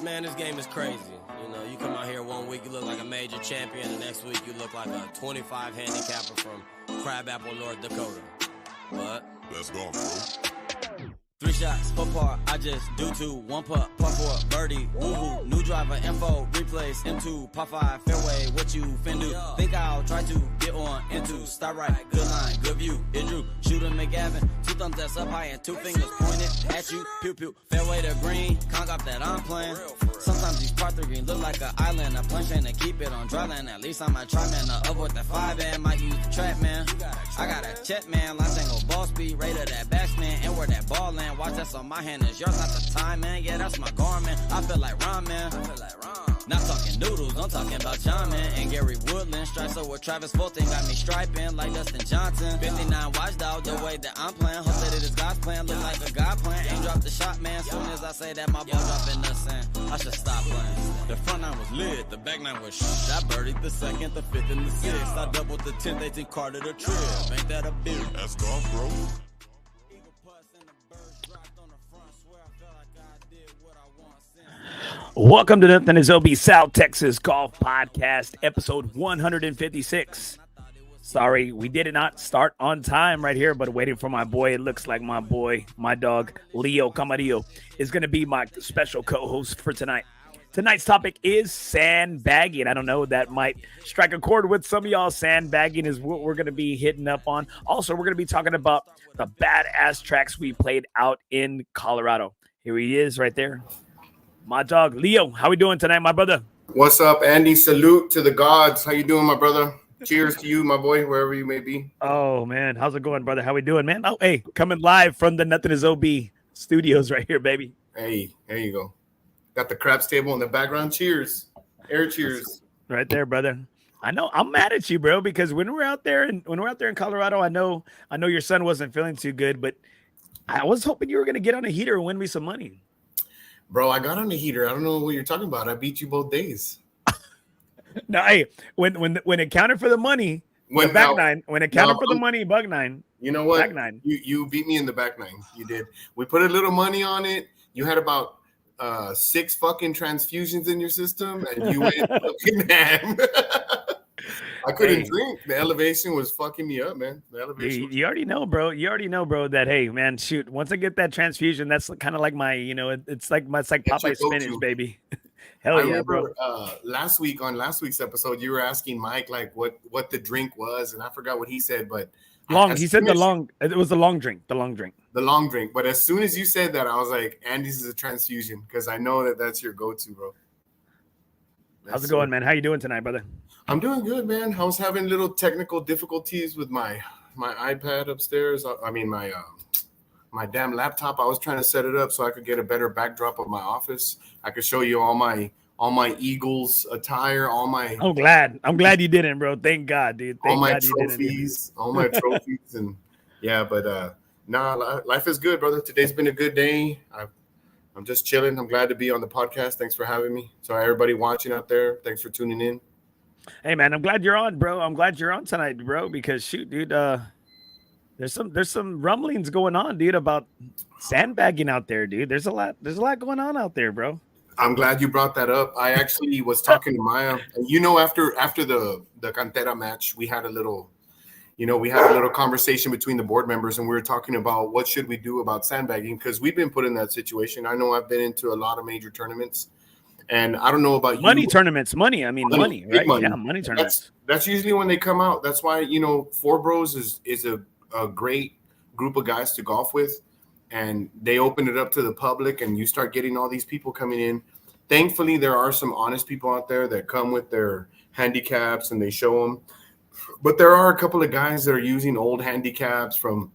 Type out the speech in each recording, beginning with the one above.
Man, this game is crazy. You know, you come out here 1 week, you look like a major champion, and next week you look like a 25 handicapper from Crabapple, North Dakota. But let's go, bro. 3 shots, 4 par, I just do 2, 1 putt, par 4, birdie, woo-hoo, new driver, info, replace, M2, par 5, fairway, what you fin do? Think I'll try to get on into, start right, good line, good view, it drew, shooter McGavin, 2 thumbs that's up high and 2 fingers pointed at you, pew pew, fairway to green, conk up that I'm playing. Sometimes these par 3 green look like an island, a punch and to keep it on dry land, at least I might try, man, up with the 5 and might use the trap, man. I got a check, man, line single ball speed, rated that batsman, and where that ball land. Watch that's on my hand, is yours not the time, man. Yeah, that's my garment. I feel like Ron, man. Not talking noodles, I'm talking about John, man. And Gary Woodland, strikes up with Travis Fulton, got me striping like Dustin Johnson. 59 watched out the way that I'm playing. Hope that it is God's plan, look like a God plan. Ain't dropped the shot, man. Soon as I say that, my ball drop in the sand. I should stop playing. The front 9 was lit, the back 9 was shh. I birdied the 2nd, the 5th, and the 6th. I doubled the 10th, 18th, carded a trip. Ain't that a bitch? Let's go, bro. Welcome to Nothing is OB South Texas Golf Podcast, episode 156. Sorry, we did not start on time right here, but waiting for my boy. It looks like my boy, my dog, Leo Camarillo, is going to be my special co-host for tonight. Tonight's topic is sandbagging. I don't know, that might strike a chord with some of y'all. Sandbagging is what we're going to be hitting up on. Also, we're going to be talking about the badass tracks we played out in Colorado. Here he is right there. My dog, Leo. How we doing tonight, my brother? What's up, Andy? Salute to the gods. How you doing, my brother? Cheers to you, my boy, wherever you may be. Oh, man. How's it going, brother? How we doing, man? Oh, hey, coming live from the Nothing is OB studios right here, baby. Hey, there you go. Got the craps table in the background. Cheers. Air cheers. Right there, brother. I know I'm mad at you, bro, because when we're out there in Colorado, I know your son wasn't feeling too good, but I was hoping you were gonna get on a heater and win me some money. Bro, I got on the heater. I don't know what you're talking about. I beat you both days. No, hey, when it counted for the money, the back nine. When it counted for the money, bug 9. You know what? Back 9. You beat me in the back 9. You did. We put a little money on it. You had about 6 fucking transfusions in your system, and you went fucking ham. I couldn't drink. The elevation was fucking me up, man. The elevation. You already know, bro. That, hey, man, shoot. Once I get that transfusion, that's kind of like my, it's like Popeye's spinach, baby. Hell yeah, bro. Last week's episode, you were asking Mike like what the drink was, and I forgot what he said, but he said it was the long drink. The long drink. But as soon as you said that, I was like, Andy's is a transfusion, because I know that's your go-to, bro. How's it going, man? How you doing tonight, brother? I'm doing good, man. I was having little technical difficulties with my iPad upstairs. My damn laptop. I was trying to set it up so I could get a better backdrop of my office. I could show you all my Eagles attire, all my. I'm glad you didn't, bro. Thank God, dude. All my trophies, and yeah, but life is good, brother. Today's been a good day. I'm just chilling. I'm glad to be on the podcast. Thanks for having me. So everybody watching out there, thanks for tuning in. Hey, man, I'm glad you're on, bro. I'm glad you're on tonight, bro, because shoot, dude, there's some rumblings going on, dude, about sandbagging out there, dude. There's a lot going on out there, bro. I'm glad you brought that up. I actually was talking to Maya, and after the Cantera match, we had a little conversation between the board members, and we were talking about what should we do about sandbagging, because we've been put in that situation. I know I've been into a lot of major tournaments, and I don't know about money tournaments. Money, right? Money. Yeah, money tournaments. That's usually when they come out. That's why FOREBROS is a great group of guys to golf with, and they open it up to the public, and you start getting all these people coming in. Thankfully, there are some honest people out there that come with their handicaps and they show them. But there are a couple of guys that are using old handicaps from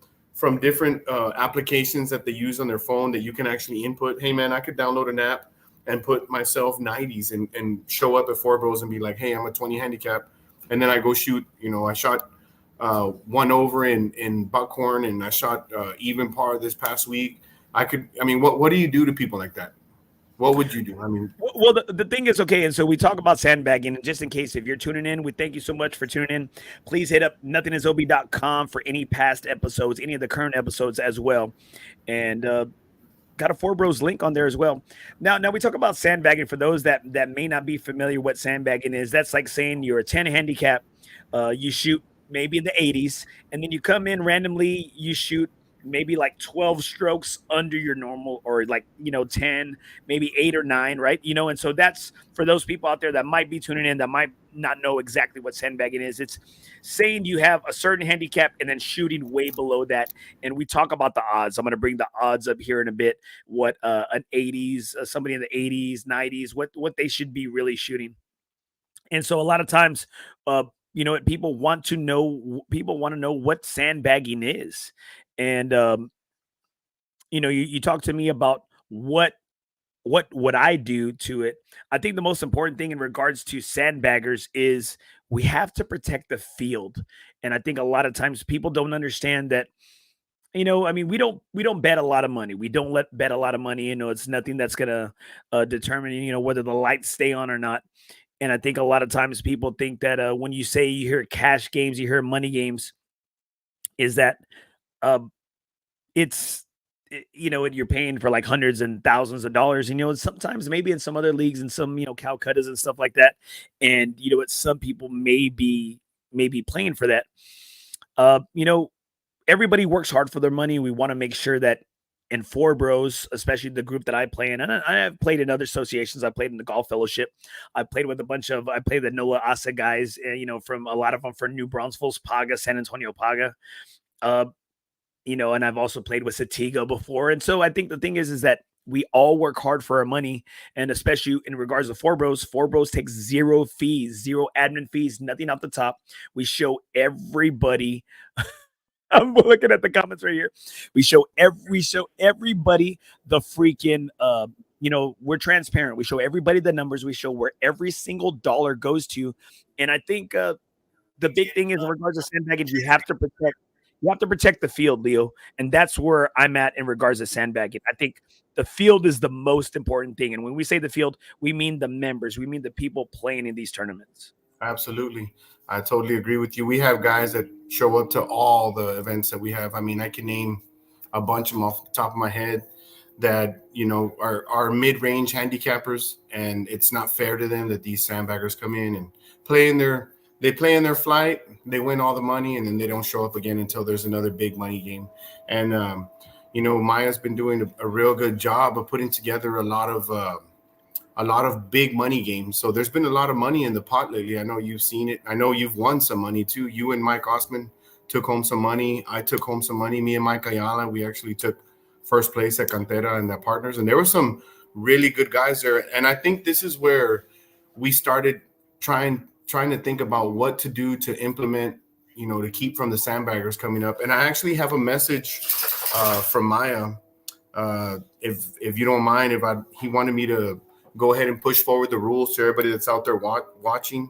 different applications that they use on their phone that you can actually input. Hey, man, I could download an app and put myself 90s and show up at FOREBROS and be like, hey, I'm a 20 handicap. And then I go shoot, I shot 1 over in Buckhorn, and I shot even par this past week. What do you do to people like that? What would you do? Well, the thing is, okay, and so we talk about sandbagging, and just in case if you're tuning in, we thank you so much for tuning in. Please hit up nothingisob.com for any past episodes, any of the current episodes as well. And got a FOREBROS link on there as well. Now we talk about sandbagging. For those that may not be familiar what sandbagging is, that's like saying you're a 10 handicap, you shoot maybe in the 80s, and then you come in randomly, you shoot maybe like 12 strokes under your normal, or like 10, maybe 8 or 9, right? And so that's for those people out there that might be tuning in that might not know exactly what sandbagging is. It's saying you have a certain handicap and then shooting way below that. And we talk about the odds. I'm going to bring the odds up here in a bit, what an 80s, somebody in the 80s, 90s, what they should be really shooting. And so a lot of times, people want to know what sandbagging is. And you talk to me about what I do to it. I think the most important thing in regards to sandbaggers is we have to protect the field. And I think a lot of times people don't understand that. We don't bet a lot of money. We don't bet a lot of money. It's nothing that's gonna determine whether the lights stay on or not. And I think a lot of times people think that when you say you hear cash games, you hear money games, is that it's you're paying for like hundreds and thousands of dollars. Sometimes maybe in some other leagues and some Calcuttas and stuff like that. And some people may be playing for that. Everybody works hard for their money. We want to make sure that in FOREBROS, especially the group that I play in, and I have played in other associations. I played in the Golf Fellowship. I played with I played the Noah Asa guys, from a lot of them for New Braunfels, Paga, San Antonio Paga. And I've also played with Satiga before. And so I think the thing is that we all work hard for our money. And especially in regards to FOREBROS takes zero fees, zero admin fees, nothing off the top. We show everybody. I'm looking at the comments right here. We show everybody the freaking, we're transparent. We show everybody the numbers. We show where every single dollar goes to. And I think the big thing is in regards to sandbagging, you have to protect the field, Leo. And that's where I'm at in regards to sandbagging. I think the field is the most important thing. And when we say the field, we mean the members. We mean the people playing in these tournaments. Absolutely. I totally agree with you. We have guys that show up to all the events that we have. I can name a bunch of them off the top of my head that, are mid-range handicappers, and it's not fair to them that these sandbaggers come in and play in their flight, they win all the money, and then they don't show up again until there's another big money game. And, Maya's been doing a real good job of putting together a lot of big money games. So there's been a lot of money in the pot lately. I know you've seen it. I know you've won some money too. You and Mike Osman took home some money. I took home some money. Me and Mike Ayala, we actually took first place at Cantera and the partners. And there were some really good guys there. And I think this is where we started trying to think about what to do to implement, to keep from the sandbaggers coming up. And I actually have a message from Maya. If you don't mind, he wanted me to go ahead and push forward the rules to everybody that's out there watching.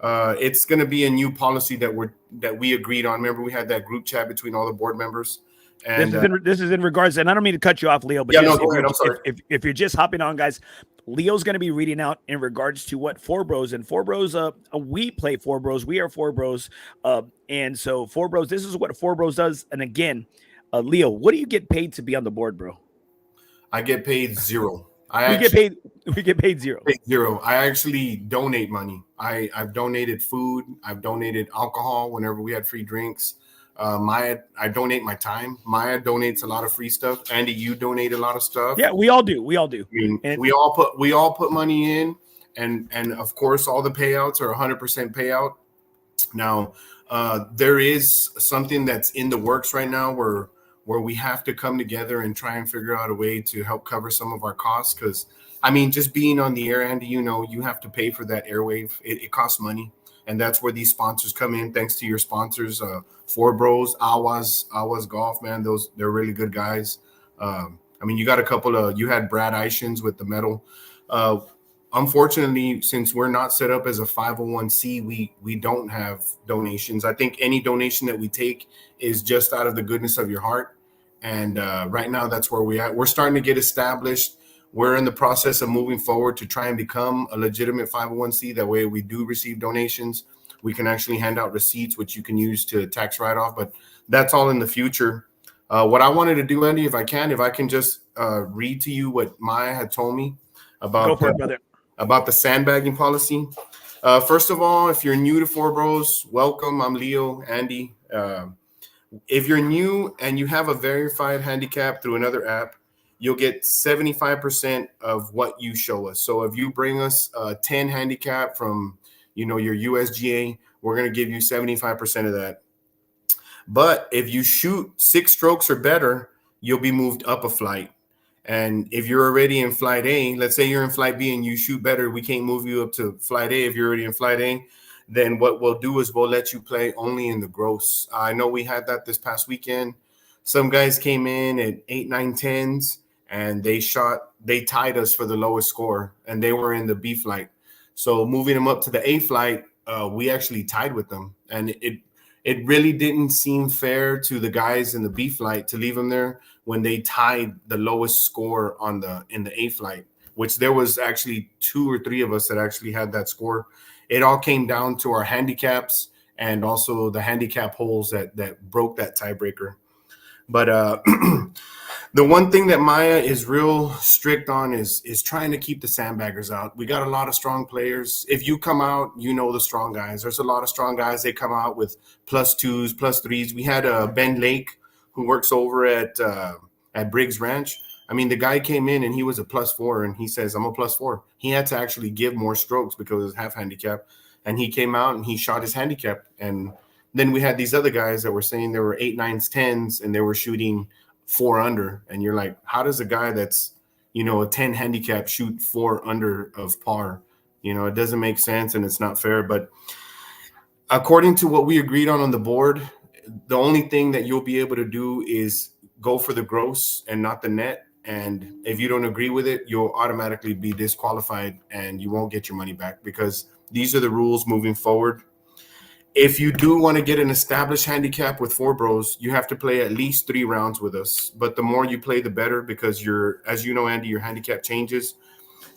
It's going to be a new policy that we agreed on. Remember, we had that group chat between all the board members. And this is in regards, and I don't mean to cut you off, Leo, but go ahead. I'm sorry. If you're just hopping on, guys, Leo's going to be reading out in regards to what FOREBROS and FOREBROS. We play FOREBROS. We are FOREBROS, and so FOREBROS. This is what FOREBROS does. And again, Leo, what do you get paid to be on the board, bro? I get paid zero. We get paid zero. Zero. I actually donate money. I've donated food. I've donated alcohol whenever we had free drinks. I donate my time. Maya donates a lot of free stuff. Andy, you donate a lot of stuff. Yeah, we all do. We all put money in, and of course, all the payouts are 100% payout. Now, there is something that's in the works right now where we have to come together and try and figure out a way to help cover some of our costs. Because, just being on the air, Andy, you have to pay for that airwave. It costs money. And that's where these sponsors come in. Thanks to your sponsors, FOREBROS, Awas Golf, man. They're really good guys. You got a couple of, you had Brad Ishins with the medal. Unfortunately, since we're not set up as a 501c, we don't have donations. I think any donation that we take is just out of the goodness of your heart. And right now, that's where we're starting to get established. We're in the process of moving forward to try and become a legitimate 501c. That way, we do receive donations. We can actually hand out receipts, which you can use to tax write-off. But that's all in the future. What I wanted to do, Andy, if I can just read to you what Maya had told me Go about for it, brother. about the sandbagging policy. First of all, if you're new to FOREBROS, welcome. I'm Leo, Andy. If you're new and you have a verified handicap through another app, you'll get 75% of what you show us. So if you bring us a 10 handicap from, your USGA, we're going to give you 75% of that. But if you shoot 6 strokes or better, you'll be moved up a flight. And if you're already in flight A, let's say you're in flight B and you shoot better, we can't move you up to flight A. If you're already in flight A, then what we'll do is we'll let you play only in the gross. I know we had that this past weekend. Some guys came in at 8, 9, 10s, and they tied us for the lowest score, and they were in the B flight. So moving them up to the A flight, we actually tied with them. And it really didn't seem fair to the guys in the B flight to leave them there when they tied the lowest score in the A flight, which there was actually 2 or 3 of us that actually had that score. It all came down to our handicaps and also the handicap holes that broke that tiebreaker. But the one thing that Maya is real strict on is trying to keep the sandbaggers out. We got a lot of strong players. If you come out, the strong guys. There's a lot of strong guys. They come out with +2s, +3s. We had Ben Lake, who works over at Briggs Ranch. I mean, the guy came in and he was a +4, and he says, I'm a +4. He had to actually give more strokes because of his half handicap. And he came out and he shot his handicap. And then we had these other guys that were saying they were 8, 9s, 10s, and they were shooting 4 under. And you're like, how does a guy that's, a 10 handicap shoot 4 under of par? It doesn't make sense and it's not fair. But according to what we agreed on the board, the only thing that you'll be able to do is go for the gross and not the net. And if you don't agree with it, you'll automatically be disqualified and you won't get your money back, because these are the rules moving forward. If you do want to get an established handicap with FOREBROS, you have to play at least 3 rounds with us. But the more you play, the better, because as you know, Andy, your handicap changes.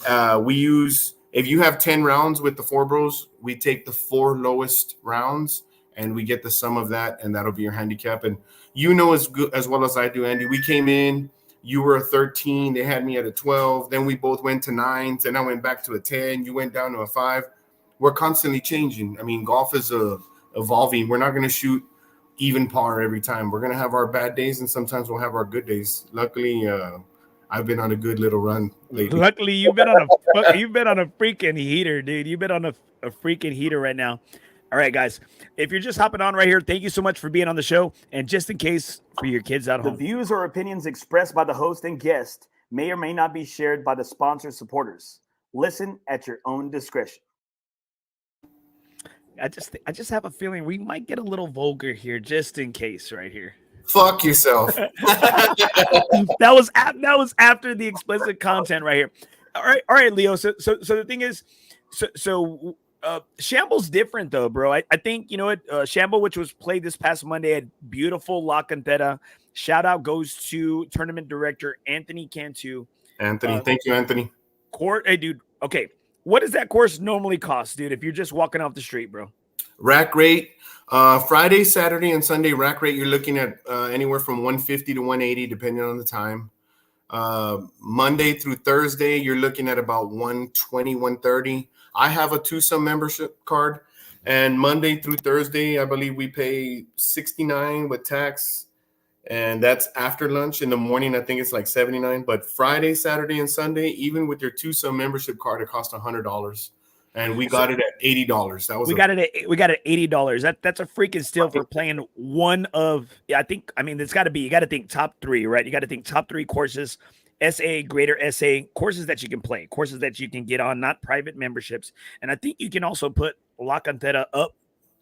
If you have 10 rounds with the FOREBROS, we take the 4 lowest rounds and we get the sum of that, and that'll be your handicap. And as well as I do, Andy, we came in, you were a 13, they had me at a 12, then we both went to 9s, and I went back to a 10, you went down to a 5. We're constantly changing. I mean, golf is evolving. We're not going to shoot even par every time. We're going to have our bad days, and sometimes we'll have our good days. Luckily, I've been on a good little run lately. Luckily, you've been on a freaking heater, dude. You've been on a freaking heater right now. All right, guys. If you're just hopping on right here, thank you so much for being on the show. And just in case for your kids at home, the views or opinions expressed by the host and guest may or may not be shared by the sponsor supporters. Listen at your own discretion. I just have a feeling we might get a little vulgar here, just in case, right here. Fuck yourself. That was after the explicit content right here. All right, Leo. So the thing is, Shamble's different though, bro. I think Shamble, which was played this past Monday, had beautiful La Cantera. Shout out goes to tournament director Anthony Cantu. Anthony, thank you, Anthony. Hey, dude. Okay. What does that course normally cost, dude, if you're just walking off the street, bro? Rack rate, Friday, Saturday, and Sunday rack rate, you're looking at anywhere from 150 to 180, depending on the time. Monday through Thursday, you're looking at about 120, 130. I have a twosome membership card, and Monday through Thursday, I believe we pay $69 with tax, and that's after lunch. In the morning, I think it's like $79. But Friday, Saturday, and Sunday, even with your twosome membership card, it costs $100, and we got it at $80. We got it at $80. That's a freaking steal for playing one of. Yeah, I mean, it's got to be. You got to think top 3, right? You got to think top 3 courses. SA, greater SA, courses that you can play, courses that you can get on, not private memberships. And I think you can also put La Cantera up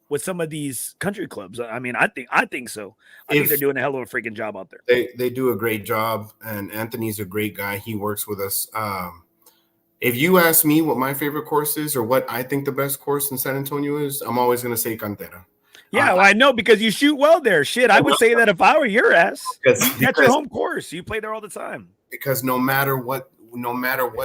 with some of these country clubs. I mean, I think so. I think they're doing a hell of a freaking job out there. They do a great job, and Anthony's a great guy. He works with us. If you ask me what my favorite course is or what I think the best course in San Antonio is, I'm always going to say Cantera. Yeah, well, I know, because you shoot well there. Shit, I would say that if I were your ass. That's your home course. You play there all the time. Because no matter what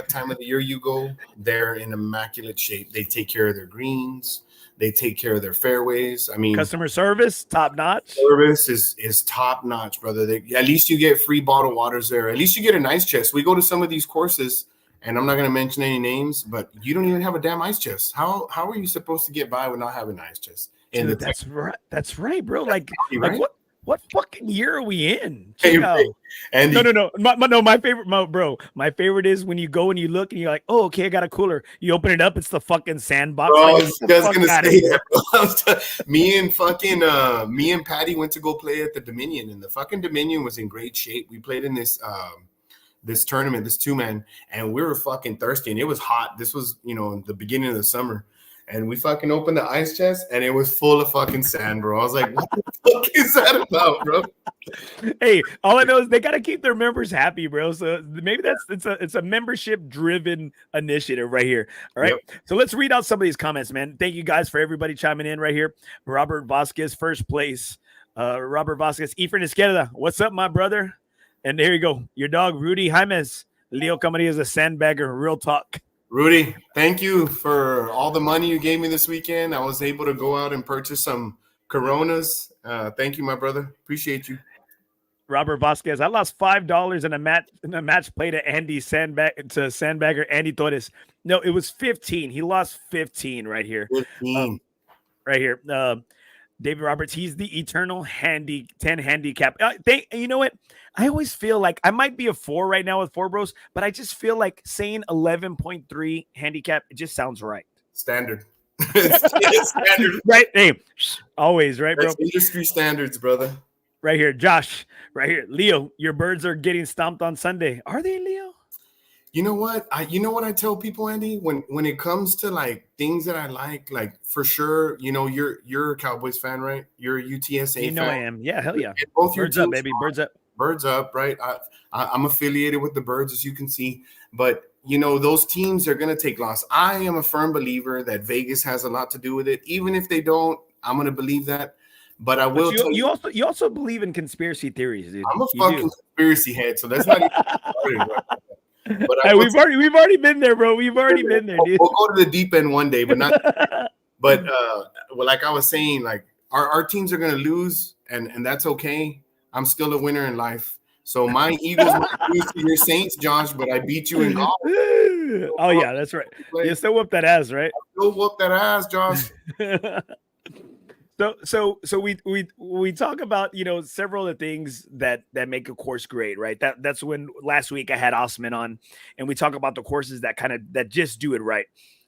time of the year you go, they're in immaculate shape. They take care of their greens. They take care of their fairways. I mean, Customer service, top notch. service is top notch, brother. At least you get free bottled waters there. At least you get an ice chest. We go to some of these courses, and I'm not going to mention any names, but you don't even have a damn ice chest. How are you supposed to get by with not having an ice chest? Dude, that's right. That's right, bro. Like right? What fucking year are we in? Hey, no. My favorite is when you go and you look and you're like, oh, okay, I got a cooler. You open it up, it's the fucking sandbox. Bro, like, I was just gonna say that. Me and Patty went to go play at the Dominion, and the fucking Dominion was in great shape. We played in this tournament, this 2-man, and we were fucking thirsty, and it was hot. This was, the beginning of the summer. And we fucking opened the ice chest, and it was full of fucking sand, bro. I was like, what the fuck is that about, bro? Hey, all I know is they got to keep their members happy, bro. So maybe it's a membership-driven initiative right here. All right. Yep. So let's read out some of these comments, man. Thank you guys for everybody chiming in right here. Robert Vasquez, first place. Robert Vasquez, Efren Izquierda. What's up, my brother? And there you go. Your dog, Rudy Jaimes. Leo Camarillo is a sandbagger. Real talk. Rudy, thank you for all the money you gave me this weekend. I was able to go out and purchase some Coronas. Thank you, my brother. Appreciate you. Robert Vasquez, I lost $5 in a match play to Sandbagger Andy Torres. No, it was 15. He lost 15 right here. 15. Right here. David Roberts, he's the eternal 10 handicap. You know what? I always feel like I might be a 4 right now with FOREBROS, but I just feel like saying 11.3 handicap, it just sounds right. Standard. It's standard. Right? Hey, always, right, bro? That's industry standards, brother. Right here, Josh. Right here. Leo, your birds are getting stomped on Sunday. Are they, Leo? You know what? I tell people, Andy, when it comes to like things that I like for sure, you're a Cowboys fan, right? You're a UTSA fan. I am. Yeah, hell yeah. Both Birds up, baby. Birds up. Birds up, right? I'm affiliated with the Birds, as you can see. But, those teams are going to take loss. I am a firm believer that Vegas has a lot to do with it. Even if they don't, I'm going to believe that. But I will tell you. You also believe in conspiracy theories, dude. I'm a fucking conspiracy head, so that's not even started, right? But hey, we've already been there, bro. We've already been there, dude. We'll go to the deep end one day, but not. But like I was saying, like our teams are gonna lose, and that's okay. I'm still a winner in life. So my Eagles might lose to your Saints, Josh, but I beat you in golf. Oh yeah, that's right. You still whoop that ass, right? Still whoop that ass, Josh. So we talk about several of the things that make a course great, right? That's when last week I had Osman on, and we talk about the courses that just do it right.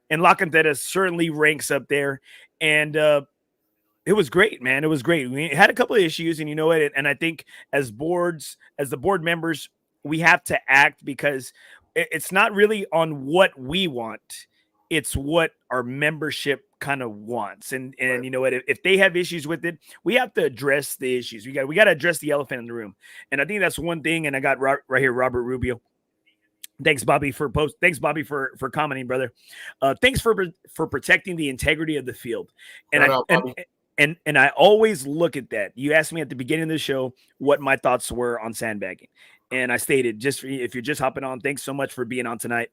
And La Cantera certainly ranks up there, and it was great, man. It was great. We had a couple of issues, and and I think as the board members, we have to act because it's not really on what we want. It's what our membership kind of wants. And you know what, if they have issues with it, we have to address the issues. We got to address the elephant in the room. And I think that's one thing. And I got right here, Robert Rubio. Thanks, Bobby, for commenting, brother. Thanks for protecting the integrity of the field. And I always look at that. You asked me at the beginning of the show what my thoughts were on sandbagging. And I stated, if you're just hopping on, thanks so much for being on tonight.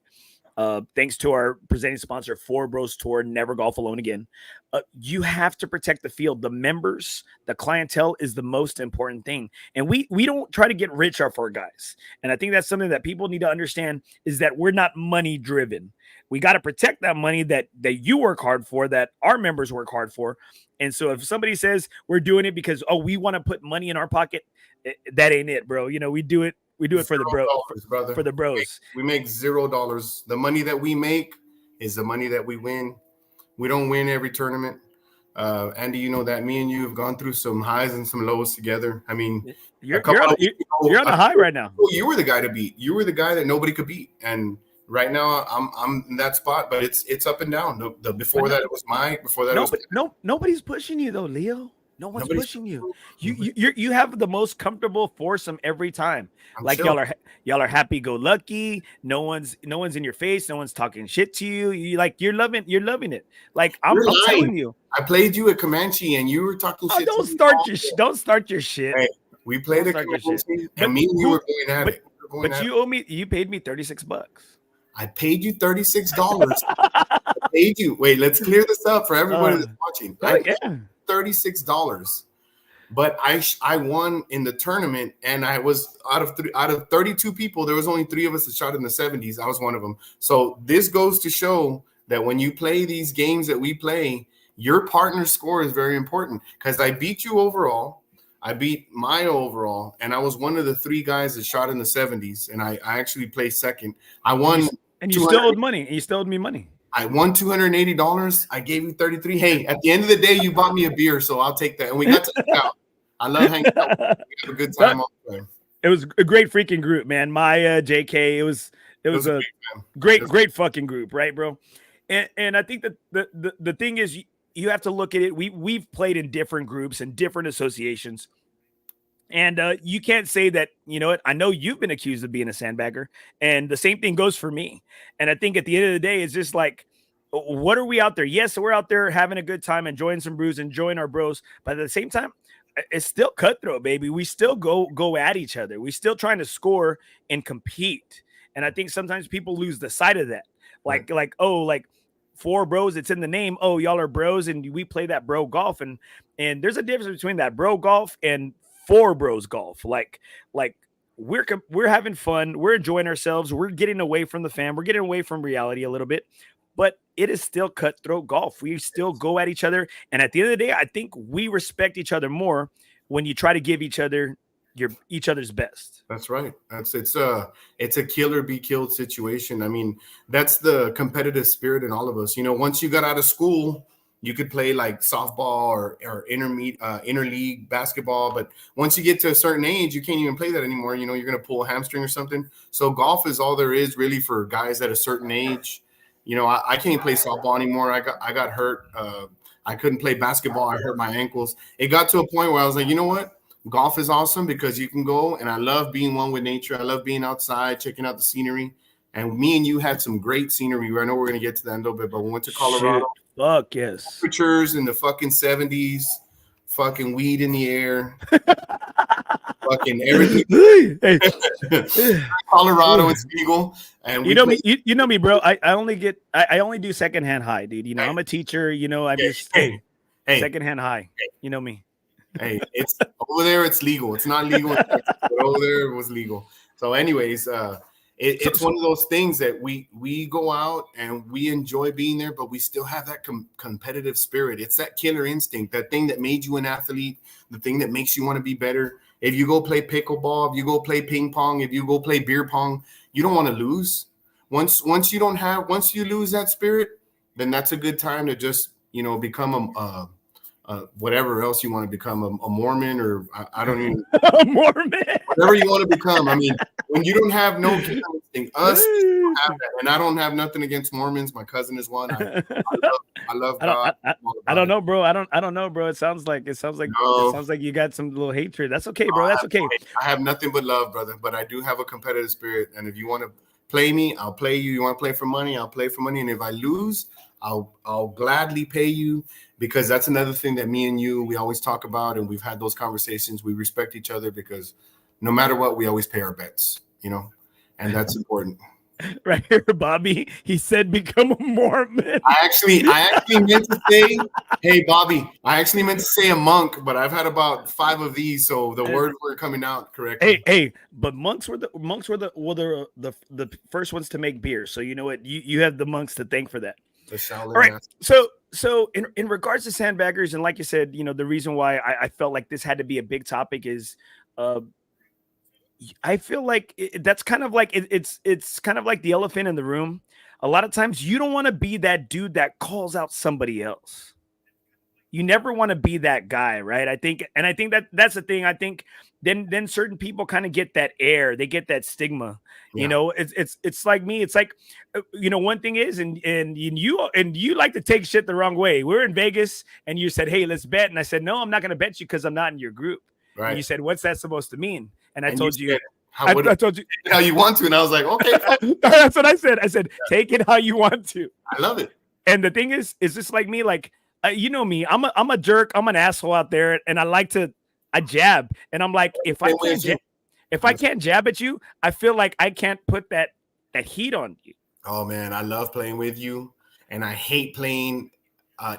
Thanks to our presenting sponsor, FOREBROS Tour, Never Golf Alone Again. You have to protect the field. The members, the clientele is the most important thing. And we don't try to get rich off our guys. And I think that's something that people need to understand is that we're not money driven. We got to protect that money that you work hard for, that our members work hard for. And so if somebody says we're doing it because, we want to put money in our pocket, that ain't it, bro. We do it. We do it for the bros, brother. For the bros. We make $0. The money that we make is the money that we win. We don't win every tournament. Andy, you know that me and you have gone through some highs and some lows together. I mean, you're on the high right now. You were the guy to beat. You were the guy that nobody could beat. And right now I'm in that spot, but it's up and down. Before that it was Mike. Before that nobody's pushing you though, Leo. Nobody's pushing you. You have the most comfortable foursome every time. Y'all are happy go lucky. No one's in your face. No one's talking shit to you. You're loving it. Like I'm telling you. I played you at Comanche and you were talking shit. Don't start your shit. Hey, we played at Comanche and me and you were going at it. But you paid me $36. I paid you $36. I paid you. Wait, let's clear this up for everybody that's watching. I paid $36. But I won in the tournament, and I was out of 32 people, there was only 3 of us that shot in the 70s. I was one of them. So this goes to show that when you play these games that we play, your partner's score is very important, because I beat you overall. I beat my overall, and I was one of the 3 guys that shot in the 70s, and I actually placed second. I won. And you still owed money. And you still owed me money. I won $280. I gave you 33. Hey, at the end of the day, you bought me a beer, so I'll take that. And we got to hang out. I love hanging out. We have a good time. It was a great freaking group, man. Maya, JK. It was a great fucking group, right, bro? And I think that the thing is, you have to look at it. We've played in different groups and different associations. And you can't say that, you know what, I know you've been accused of being a sandbagger, and the same thing goes for me. And I think at the end of the day, it's just like, what are we out there? Yes, we're out there having a good time, enjoying some brews, enjoying our bros. But at the same time, it's still cutthroat, baby. We still go at each other. We still trying to score and compete. And I think sometimes people lose the sight of that. Like, Four Bros, it's in the name. Oh, y'all are bros, and we play that bro golf. And there's a difference between that bro golf and Four Bros golf. Like we're having fun, we're enjoying ourselves, we're getting away from the fam, we're getting away from reality a little bit, but it is still cutthroat golf. We still go at each other, and at the end of the day, I think we respect each other more when you try to give each other each other's best. That's right. It's a kill or be killed situation. I mean, that's the competitive spirit in all of us. You know, once you got out of school, you could play like softball or interleague basketball, but once you get to a certain age, you can't even play that anymore. You know, you're going to pull a hamstring or something. So golf is all there is really for guys at a certain age. You know, I can't play softball anymore. I got hurt. I couldn't play basketball. I hurt my ankles. It got to a point where I was like, you know what? Golf is awesome because you can go, and I love being one with nature. I love being outside, checking out the scenery. And me and you had some great scenery. I know we're going to get to that in a little bit, but we went to Colorado. Fuck yes. Temperatures in the fucking 70s, fucking weed in the air, fucking everything. Hey. Colorado, it's legal. And you know me, bro. I only do secondhand high, dude. You know, I'm a teacher. You know, secondhand high. You know me. Hey, it's over there. It's legal. It's not legal, but over there it was legal. So, anyways, it's one of those things that we go out and we enjoy being there, but we still have that competitive spirit. It's that killer instinct, that thing that made you an athlete, the thing that makes you want to be better. If you go play pickleball, if you go play ping pong, if you go play beer pong, you don't want to lose. Once you lose that spirit, then that's a good time to just, you know, become whatever else you want to become, a Mormon, or I don't even a Mormon, whatever you want to become. I mean, when you don't have no instinct, us have that. And I don't have nothing against Mormons. My cousin is one. I love God. I don't know, bro. I don't know, bro. It sounds like you got some little hatred. That's okay, bro. That's okay. I have nothing but love, brother. But I do have a competitive spirit, and if you want to play me, I'll play you. You want to play for money, I'll play for money. And if I lose, I'll gladly pay you, because that's another thing that me and you, we always talk about, and we've had those conversations. We respect each other because no matter what, we always pay our bets, you know, and that's important. Right here, Bobby. He said, "Become a Mormon." I actually meant to say, "Hey, Bobby." I actually meant to say a monk, but I've had about 5 of these, so the words were coming out correctly. Hey, but monks were the first ones to make beer. So you know what? You have the monks to thank for that. All right. So in regards to sandbaggers, and like you said, you know, the reason why I felt like this had to be a big topic is, I feel like that's kind of like it's kind of like the elephant in the room. A lot of times you don't want to be that dude that calls out somebody else. You never want to be that guy, right? I think that's the thing. I think then certain people kind of get that air, they get that stigma. Yeah. You know, it's like me. It's like, you know, one thing is, and you like to take shit the wrong way. We're in Vegas, and you said, "Hey, let's bet," and I said, "No, I'm not going to bet you because I'm not in your group." Right. And you said, "What's that supposed to mean?" And I told you, I told you how you want to, and I was like, "Okay." That's what I said. I said, "Take it how you want to." I love it. And the thing is this like me? Like, you know me. I'm a jerk. I'm an asshole out there, and I jab, and I'm like, if I can't jab at you, I feel like I can't put that heat on you. Oh man, I love playing with you, and I hate playing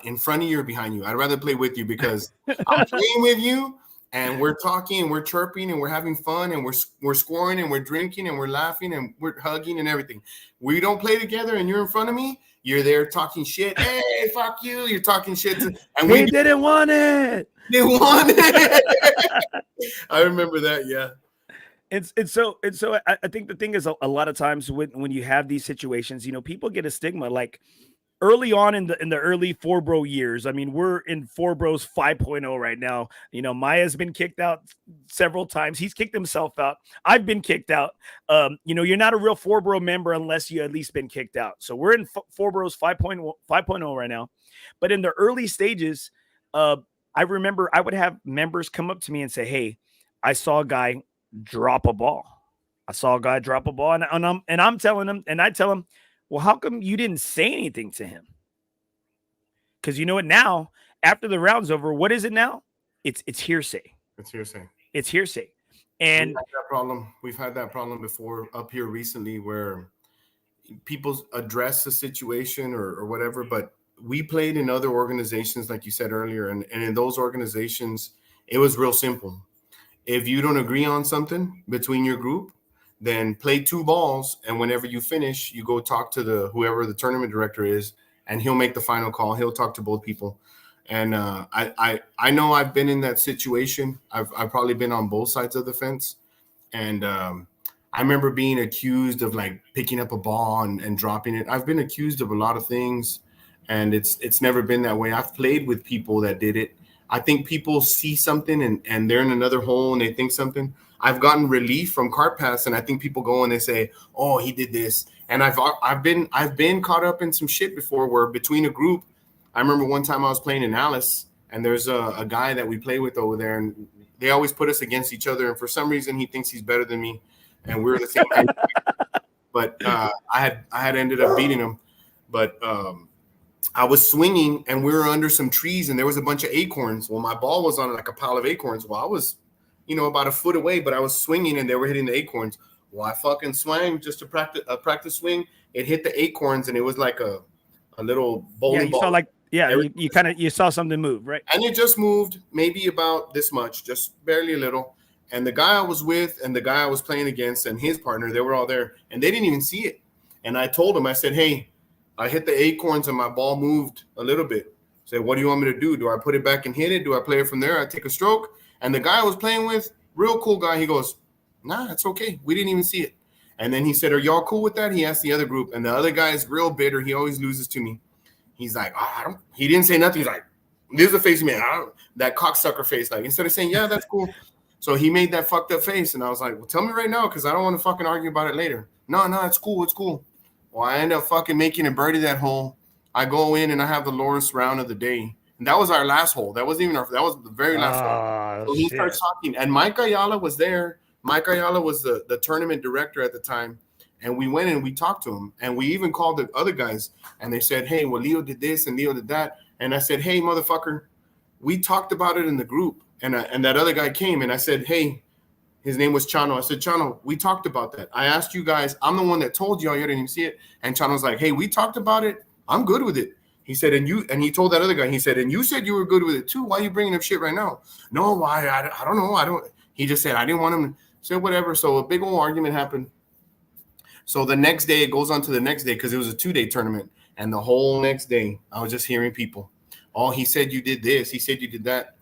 in front of you or behind you. I'd rather play with you because I'm playing with you, and we're talking, and we're chirping, and we're having fun, and we're scoring, and we're drinking, and we're laughing, and we're hugging, and everything. We don't play together, and you're in front of me. You're there talking shit. Hey, fuck you! You're talking shit, and we didn't want it. They won it. I remember that. Yeah. And so I think the thing is a lot of times when you have these situations, people get a stigma like early on in the early four bro years. I mean, we're in FOREBROS 5.0 right now. Maya's been kicked out several times. He's kicked himself out. I've been kicked out. You're not a real FOREBRO member unless you at least been kicked out. So we're in FOREBROS 5.0 right now. But in the early stages, I remember I would have members come up to me and say, "Hey, I saw a guy drop a ball. I saw a guy drop a ball," and I'm telling him, and I tell him, "Well, how come you didn't say anything to him?" Because you know what? Now, after the round's over, what is it now? It's hearsay. It's hearsay. It's hearsay. And we've had that problem before up here recently where people address the situation or whatever, but we played in other organizations, like you said earlier, and in those organizations, it was real simple. If you don't agree on something between your group, then play 2 balls, and whenever you finish, you go talk to whoever the tournament director is, and he'll make the final call. He'll talk to both people. And I know I've been in that situation. I've probably been on both sides of the fence, and I remember being accused of like picking up a ball and dropping it. I've been accused of a lot of things, and it's never been that way. I've played with people that did it. I think people see something and they're in another hole and they think something. I've gotten relief from Cart Pass, and I think people go and they say, "Oh, he did this." And I've been caught up in some shit before where between a group. I remember one time I was playing in Alice, and there's a guy that we play with over there, and they always put us against each other. And for some reason, he thinks he's better than me, and we're the same. But I had ended up beating him, but. I was swinging and we were under some trees and there was a bunch of acorns. Well, my ball was on like a pile of acorns. Well, I was, about a foot away, but I was swinging and they were hitting the acorns. Well, I fucking swung just to practice swing. It hit the acorns and it was like a little bowling ball. Saw like, you saw something move, right? And it just moved maybe about this much, just barely a little. And the guy I was with and the guy I was playing against and his partner, they were all there and they didn't even see it. And I told him, I said, "Hey, I hit the acorns and my ball moved a little bit." Say, "What do you want me to do? Do I put it back and hit it? Do I play it from there? I take a stroke?" And the guy I was playing with, real cool guy, he goes, "Nah, it's okay. We didn't even see it." And then he said, "Are y'all cool with that?" He asked the other group. And the other guy is real bitter. He always loses to me. He's like, he didn't say nothing. He's like, "There's a face, man. That cocksucker face." Like, instead of saying, "Yeah, that's cool." So he made that fucked up face. And I was like, "Well, tell me right now, because I don't want to fucking argue about it later." No, it's cool. It's cool. Well, I end up fucking making a birdie that hole. I go in and I have the lowest round of the day. And that was our last hole. That wasn't even that was the very last hole. So he starts talking. And Mike Ayala was there. Mike Ayala was the tournament director at the time. And we went and we talked to him. And we even called the other guys. And they said, "Hey, well, Leo did this and Leo did that." And I said, "Hey, motherfucker, we talked about it in the group." And that other guy came and I said, "Hey," his name was Chano. I said, "Chano, we talked about that. I asked you guys. I'm the one that told y'all. You didn't even see it." And Chano's like, "Hey, we talked about it. I'm good with it." He said, and he told that other guy, he said, "And you said you were good with it too. Why are you bringing up shit right now?" "No, why? I don't know. He just said, I didn't want him to say whatever." So a big old argument happened. So the next day, it goes on to the next day because it was a 2-day tournament. And the whole next day, I was just hearing people. "Oh, he said you did this. He said you did that."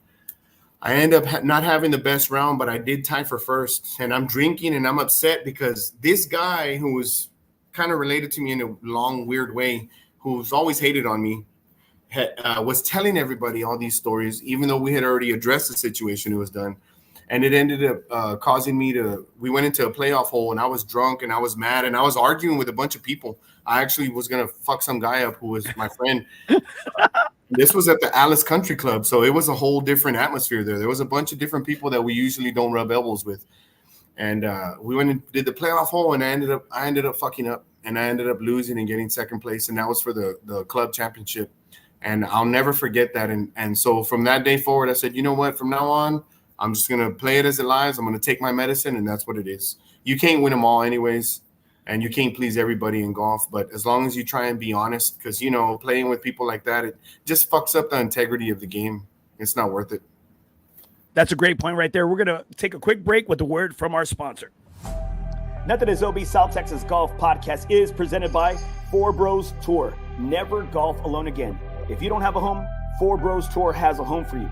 I end up not having the best round, but I did tie for first. And I'm drinking and I'm upset because this guy who was kind of related to me in a long, weird way, who's always hated on me, was telling everybody all these stories, even though we had already addressed the situation. It was done. And it ended up causing me we went into a playoff hole and I was drunk and I was mad and I was arguing with a bunch of people. I actually was going to fuck some guy up who was my friend. This was at the Alice Country Club, so it was a whole different atmosphere there. There was a bunch of different people that we usually don't rub elbows with. And we went and did the playoff hole, and I ended up fucking up, and I ended up losing and getting second place, and that was for the club championship. And I'll never forget that. And so from that day forward, I said, "You know what? From now on, I'm just going to play it as it lies. I'm going to take my medicine, and that's what it is. You can't win them all anyways." and you can't please everybody in golf. But as long as you try and be honest, because, you know, playing with people like that, it just fucks up the integrity of the game. It's not worth it. That's a great point right there. We're going to take a quick break with a word from our sponsor. Nothing is OB South Texas Golf Podcast is presented by FOREBROS Tour. Never golf alone again. If you don't have a home, FOREBROS Tour has a home for you.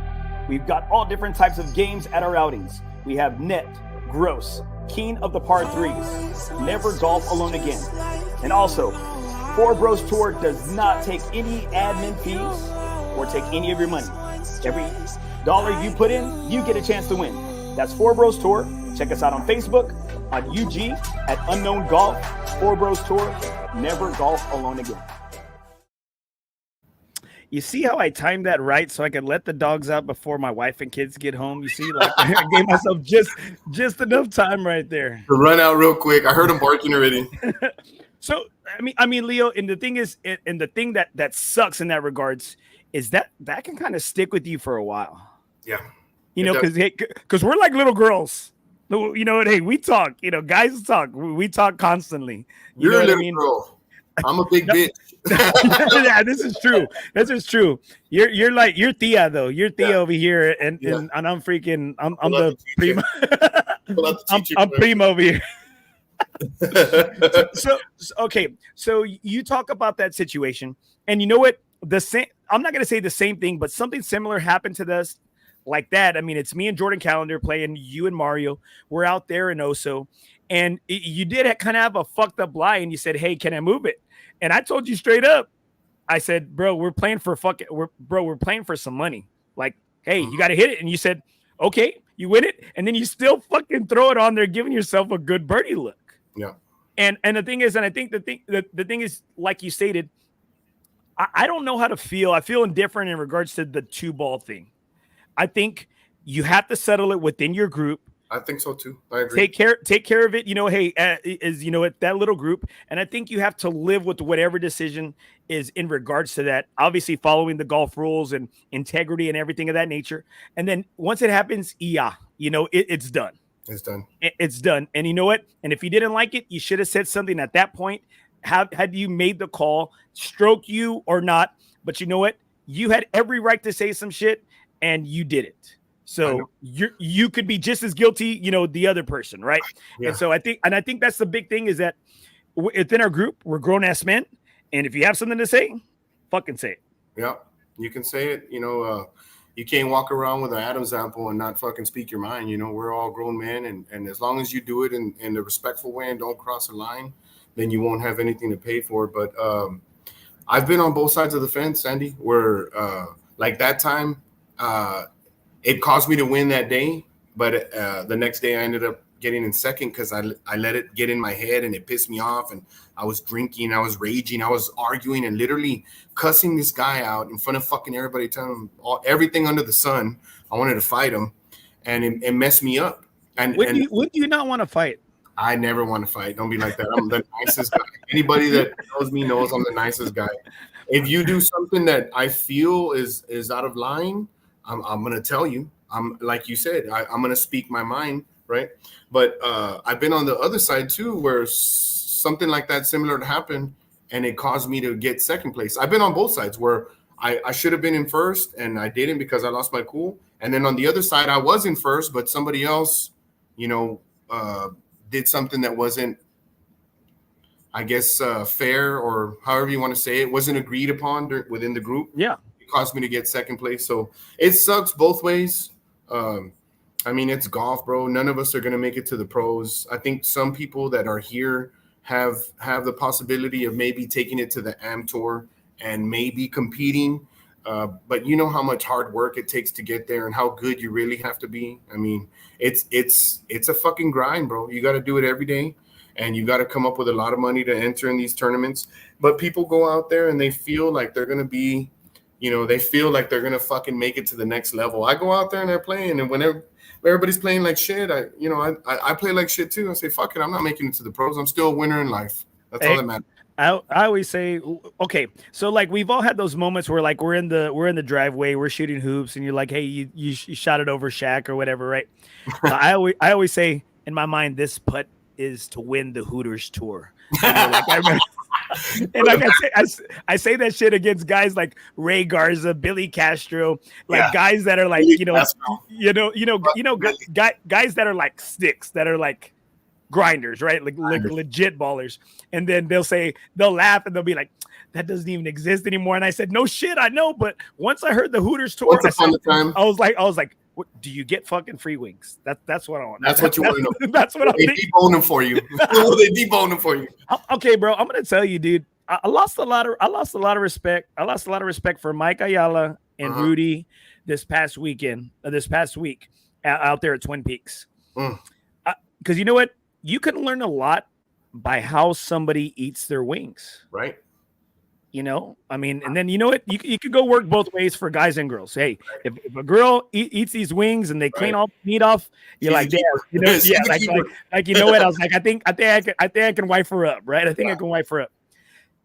We've got all different types of games at our outings. We have net, gross, king of the par threes, never golf alone again. And also, FOREBROS Tour does not take any admin fees or take any of your money. Every dollar you put in, you get a chance to win. That's FOREBROS Tour. Check us out on Facebook, on UG, at Unknown Golf, FOREBROS Tour, never golf alone again. You see how I timed that right so I could let the dogs out before my wife and kids get home? You see, like I gave myself just enough time right there to run out real quick. I heard them barking already. So I mean, Leo, and the thing is, and the thing that sucks in that regards is that can kind of stick with you for a while. Yeah, you know, because we're like little girls. You know what? Hey, we talk. You know, guys talk. We talk constantly. You're a little girl. I'm a big bitch. Yeah, this is true. This is true. You're like you're Thea though. You're Thea over here, and I'm freaking. I'm the primo. I'm primo over here. so okay. So you talk about that situation, and you know what? The same. I'm not gonna say the same thing, but something similar happened to us. Like that. I mean, it's me and Jordan Callender playing you and Mario. We're out there in Oso, and you did kind of have a fucked up lie, and you said, "Hey, can I move it?" And I told you straight up, I said, "Bro, we're playing for we're playing for some money. Like, hey, you got to hit it." And you said, "Okay, you win it," and then you still fucking throw it on there, giving yourself a good birdie look. Yeah. And the thing is, and I think the thing is, like you stated, I don't know how to feel. I feel indifferent in regards to the 2-ball thing. I think you have to settle it within your group. I think so too. I agree. Take care of it. You know, hey, is you know at that little group, and I think you have to live with whatever decision is in regards to that. Obviously, following the golf rules and integrity and everything of that nature. And then once it happens, you know, it's done. It's done. It's done. And you know what? And if you didn't like it, you should have said something at that point. Had you made the call, stroke you or not? But you know what? You had every right to say some shit. And you did it. So you could be just as guilty, you know, the other person, right? Yeah. And so I think that's the big thing is that within our group, we're grown ass men. And if you have something to say, fucking say it. Yeah, you can say it. You know, you can't walk around with an Adam's apple and not fucking speak your mind. You know, we're all grown men. And as long as you do it in a respectful way and don't cross a line, then you won't have anything to pay for. But I've been on both sides of the fence, Sandy, where like that time, it caused me to win that day, but the next day I ended up getting in second because I let it get in my head and it pissed me off, and I was drinking, I was raging, I was arguing and literally cussing this guy out in front of fucking everybody, telling him everything under the sun. I wanted to fight him, and it messed me up. And would you not want to fight? I never want to fight. Don't be like that. I'm the nicest guy. Anybody that knows me knows I'm the nicest guy. If you do something that I feel is out of line, I'm going to tell you. I'm like you said, I'm going to speak my mind, right? But I've been on the other side too, where something like that similar happened, and it caused me to get second place. I've been on both sides where I should have been in first, and I didn't because I lost my cool. And then on the other side, I was in first, but somebody else, you know, did something that wasn't, I guess, fair, or however you want to say it, wasn't agreed upon within the group. Yeah. Caused me to get second place. So it sucks both ways. I mean, it's golf, bro. None of us are going to make it to the pros. I think some people that are here have the possibility of maybe taking it to the Am Tour and maybe competing. But you know how much hard work it takes to get there and how good you really have to be. I mean, it's a fucking grind, bro. You got to do it every day, and you got to come up with a lot of money to enter in these tournaments. But people go out there and they feel like they're going to be, you know, they feel like they're going to fucking make it to the next level. I go out there and they're playing, and whenever everybody's playing like shit, I play like shit too. I say, fuck it, I'm not making it to the pros. I'm still a winner in life. That's all that matters. I always say, okay, so like we've all had those moments where like we're in the driveway, we're shooting hoops, and you're like, hey, you shot it over Shaq or whatever, right? I always say in my mind, this putt is to win the Hooters tour. You know, like I remember, and like I say that shit against guys like Ray Garza, Billy Castro, like guys that are like, guys that are like sticks, that are like grinders, right? Like legit ballers. And then they'll laugh and they'll be like, that doesn't even exist anymore. And I said, no shit, I know. But once I heard the Hooters tour, I was like, what, do you get fucking free wings? That's what I want. That's what you want to know. That's what I'm thinking. They debone them for you. They debone them for you. Okay, bro. I'm gonna tell you, dude. I lost a lot of respect. I lost a lot of respect for Mike Ayala and Rudy this past week out there at Twin Peaks. Because you know what? You can learn a lot by how somebody eats their wings. Right. You know, I mean, and then you know what? You could go work both ways for guys and girls. Hey, if a girl eats these wings and they clean all the meat off, you're like, damn, you know, like you know what? I was like, I think I can wife her up, right? I think I can wife her up.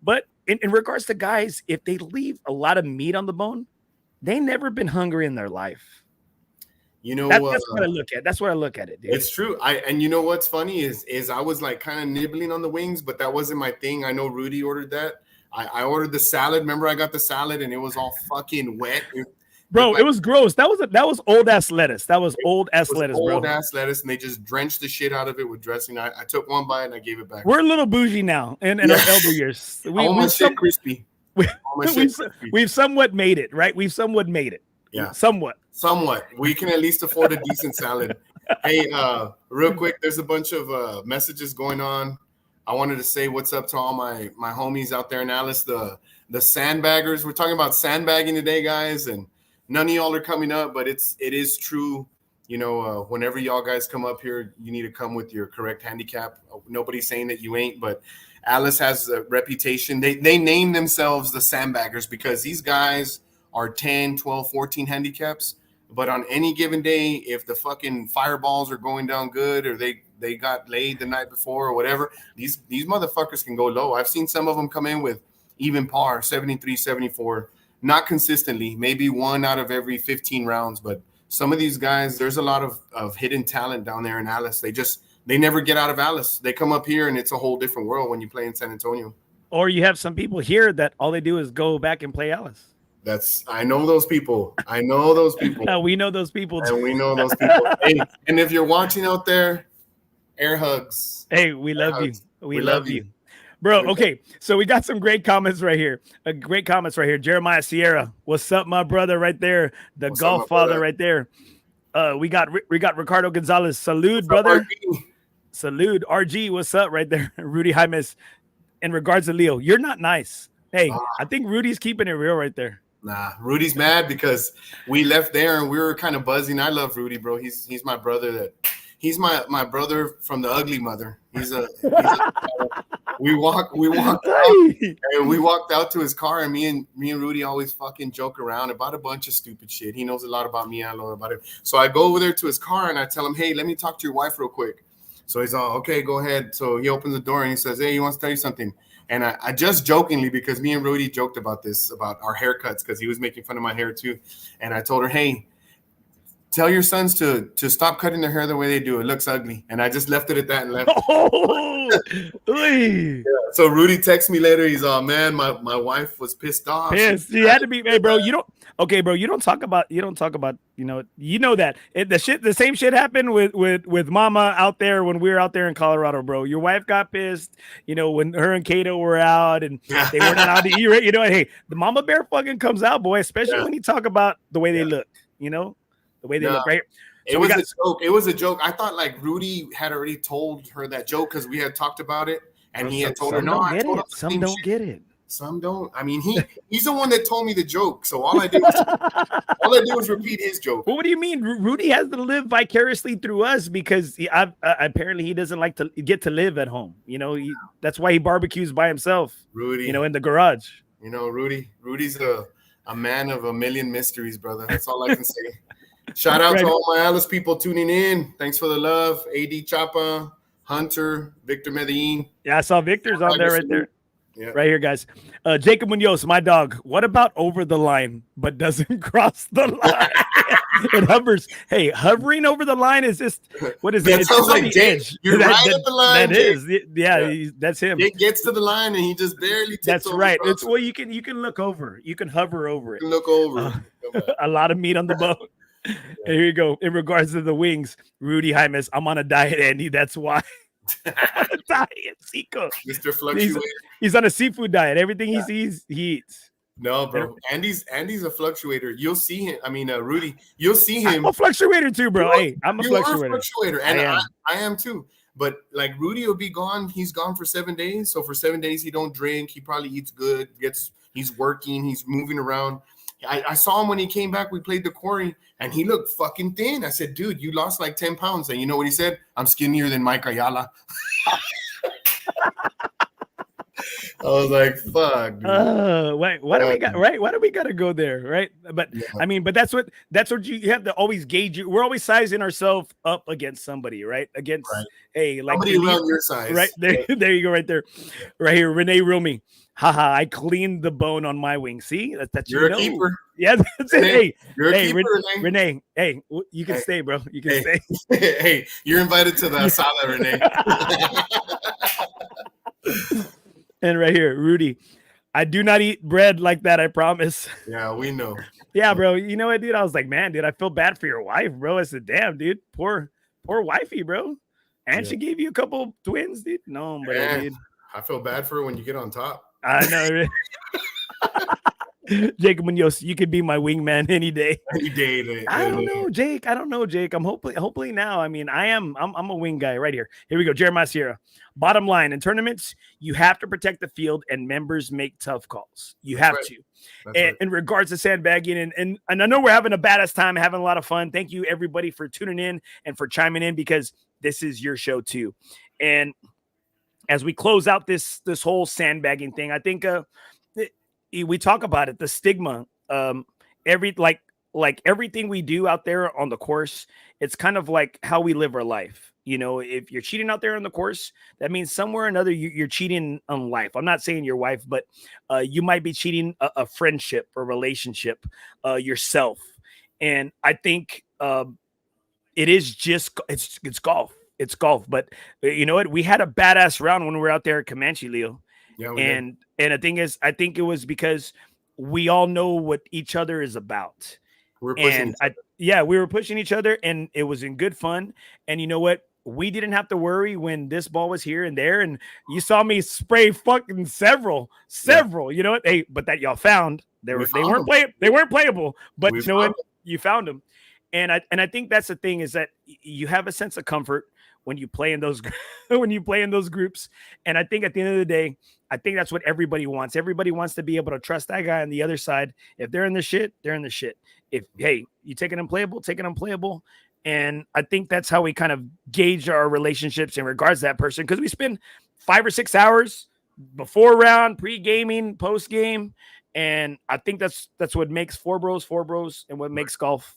But in regards to guys, if they leave a lot of meat on the bone, they never been hungry in their life. You know, that's what I look at. That's what I look at it, dude. It's true. And you know what's funny is I was like kind of nibbling on the wings, but that wasn't my thing. I know Rudy ordered that. I ordered the salad. Remember, I got the salad and it was all fucking wet. Bro, it was gross. That was old ass lettuce. That was old ass lettuce, bro. Old ass lettuce, and they just drenched the shit out of it with dressing. I took one bite and I gave it back. We're a little bougie now in our elder years. We've somewhat made it, right? We've somewhat made it. Yeah, somewhat. We can at least afford a decent salad. Hey, real quick, there's a bunch of messages going on. I wanted to say what's up to all my homies out there in Alice, the sandbaggers. We're talking about sandbagging today, guys, and none of y'all are coming up, but it is true. You know, whenever y'all guys come up here, you need to come with your correct handicap. Nobody's saying that you ain't, but Alice has a reputation. They name themselves the sandbaggers because these guys are 10, 12, 14 handicaps. But on any given day, if the fucking fireballs are going down good or they got laid the night before or whatever, these motherfuckers can go low. I've seen some of them come in with even par, 73, 74, not consistently, maybe one out of every 15 rounds. But some of these guys, there's a lot of hidden talent down there in Alice. They never get out of Alice. They come up here and it's a whole different world when you play in San Antonio. Or you have some people here that all they do is go back and play Alice. I know those people. We know those people. And we know those people. Hey, and if you're watching out there, air hugs. Hey, we love you. We love you. Bro, okay. So we got some great comments right here. Jeremiah Sierra. What's up, my brother right there? The golf father right there. We got Ricardo Gonzalez. Salute, brother. Salute. RG, what's up right there? Rudy Jaimes. In regards to Leo, you're not nice. Hey, I think Rudy's keeping it real right there. Nah, Rudy's mad because we left there and we were kind of buzzing. I love Rudy, bro. He's my brother. He's my brother from the ugly mother. We walked out to his car, and me and Rudy always fucking joke around about a bunch of stupid shit. He knows a lot about me. I know about him. So I go over there to his car and I tell him, hey, let me talk to your wife real quick. So he's all, okay, go ahead. So he opens the door and he says, hey, he wants to tell you something. And I just jokingly, because me and Rudy joked about this, about our haircuts, because he was making fun of my hair too. And I told her, hey, tell your sons to stop cutting their hair the way they do. It looks ugly. And I just left it at that and left. Yeah. So Rudy texts me later. He's all, man, my wife was pissed off. Pissed. She had to be, hey, bro. You don't talk about, you know that the same shit happened with Mama out there when we were out there in Colorado, bro. Your wife got pissed, when her and Kato were out and they weren't allowed to eat. Hey, the mama bear fucking comes out, boy, especially when you talk about the way they look, the way they look, right? So a joke. It was a joke. I thought like Rudy had already told her that joke because we had talked about it, and he had told her, no, I told her some don't get it. Some don't. I mean, he's the one that told me the joke. So all I did was repeat his joke. Well, what do you mean? Rudy has to live vicariously through us because apparently he doesn't like to get to live at home. That's why he barbecues by himself. Rudy, in the garage. Rudy's a man of a million mysteries, brother. That's all I can say. Shout out to all my Alice people tuning in. Thanks for the love. AD Chapa, Hunter, Victor Medellin. Yeah, I saw Victor's on there right there. Yeah. Right here, guys. Jacob Munoz, my dog. What about over the line, but doesn't cross the line? It hovers. Hey, hovering over the line is just what is it? That It's sounds just on like the Jake. edge. You're right at the line, That Jake. is. Yeah. That's him. Jake gets to the line and he just barely tips That's over right. across. It's well, you can look over. You can hover over it. You can look over. A lot of meat on the bone. And here you go. In regards to the wings, Rudy Jaimes, I'm on a diet, Andy. That's why. I'm on a diet, Zico. Mr. Fluctuator. He's on a seafood diet. Everything he sees, he eats. No, bro. Andy's a fluctuator. You'll see him. I mean, Rudy, you'll see him. I'm a fluctuator too, bro. Hey, I'm a fluctuator. And I am too. But like Rudy will be gone. He's gone for 7 days. So for 7 days, he don't drink. He probably eats good. He's working. He's moving around. I saw him when he came back. We played the quarry, and he looked fucking thin. I said, dude, you lost like 10 pounds. And you know what he said? I'm skinnier than Mike Ayala. I was like, fuck. Wait, why do we got right? Why do we got to go there, right? But I mean, but that's what you have to always gauge. We're always sizing ourselves up against somebody, right? Against hey, like somebody around your size, right there. There you go, right there, right here. Renee Rumi, haha! I cleaned the bone on my wing. See, that's you're a keeper. Yeah, that's it. Hey, you're a keeper, Renee. Hey, you can stay, bro. You can stay. Hey, you're invited to the asada, Renee. And right here, Rudy, I do not eat bread like that. I promise. Yeah, we know. Yeah, bro. You know what, dude? I was like, man, dude, I feel bad for your wife, bro. I said, damn, dude, poor wifey, bro. And she gave you a couple twins, dude. No, but dude, I feel bad for her when you get on top. I know. Jacob Munoz, you could be my wingman any day. Any day. I don't know, Jake. I'm hopefully now. I mean, I'm a wing guy right here. Here we go. Jeremiah Sierra. Bottom line, in tournaments, you have to protect the field and members make tough calls. You have to. And in regards to sandbagging, and I know we're having a badass time, having a lot of fun. Thank you everybody for tuning in and for chiming in, because this is your show too. And as we close out this whole sandbagging thing, I think we talk about it, the stigma, everything we do out there on the course, it's kind of like how we live our life. You know, if you're cheating out there on the course, that means somewhere or another you're cheating on life. I'm not saying your wife, but you might be cheating a friendship or relationship, yourself. And I think it is just it's golf. It's golf. But you know what? We had a badass round when we were out there at Comanche, Leo. Yeah, and the thing is, I think it was because we all know what each other is about. We were pushing each other, and it was in good fun. And you know what? We didn't have to worry when this ball was here and there. And you saw me spray fucking several. You know what? Hey, but that y'all found they weren't playable. But you know what? You found them. And I think that's the thing, is that you have a sense of comfort when you play in those groups. And I think at the end of the day, I think that's what everybody wants. Everybody wants to be able to trust that guy on the other side. If they're in the shit, they're in the shit. If, hey, you take it unplayable. And I think that's how we kind of gauge our relationships in regards to that person, because we spend 5 or 6 hours before round, pre-gaming, post-game. And I think that's what makes FOREBROS and what makes golf.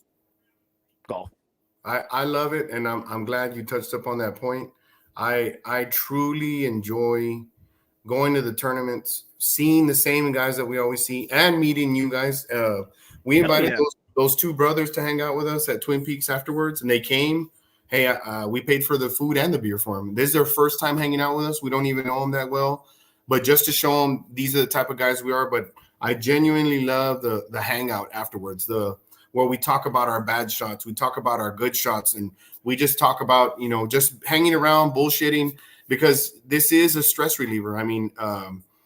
I love it, and I'm glad you touched up on that point. I truly enjoy going to the tournaments, seeing the same guys that we always see, and meeting you guys. We invited those two brothers to hang out with us at Twin Peaks afterwards, and they came. Hey, we paid for the food and the beer for them. This is their first time hanging out with us. We don't even know them that well, but just to show them these are the type of guys we are. But I genuinely love the hangout afterwards, where we talk about our bad shots, we talk about our good shots, and we just talk about, just hanging around, bullshitting, because this is a stress reliever. I mean,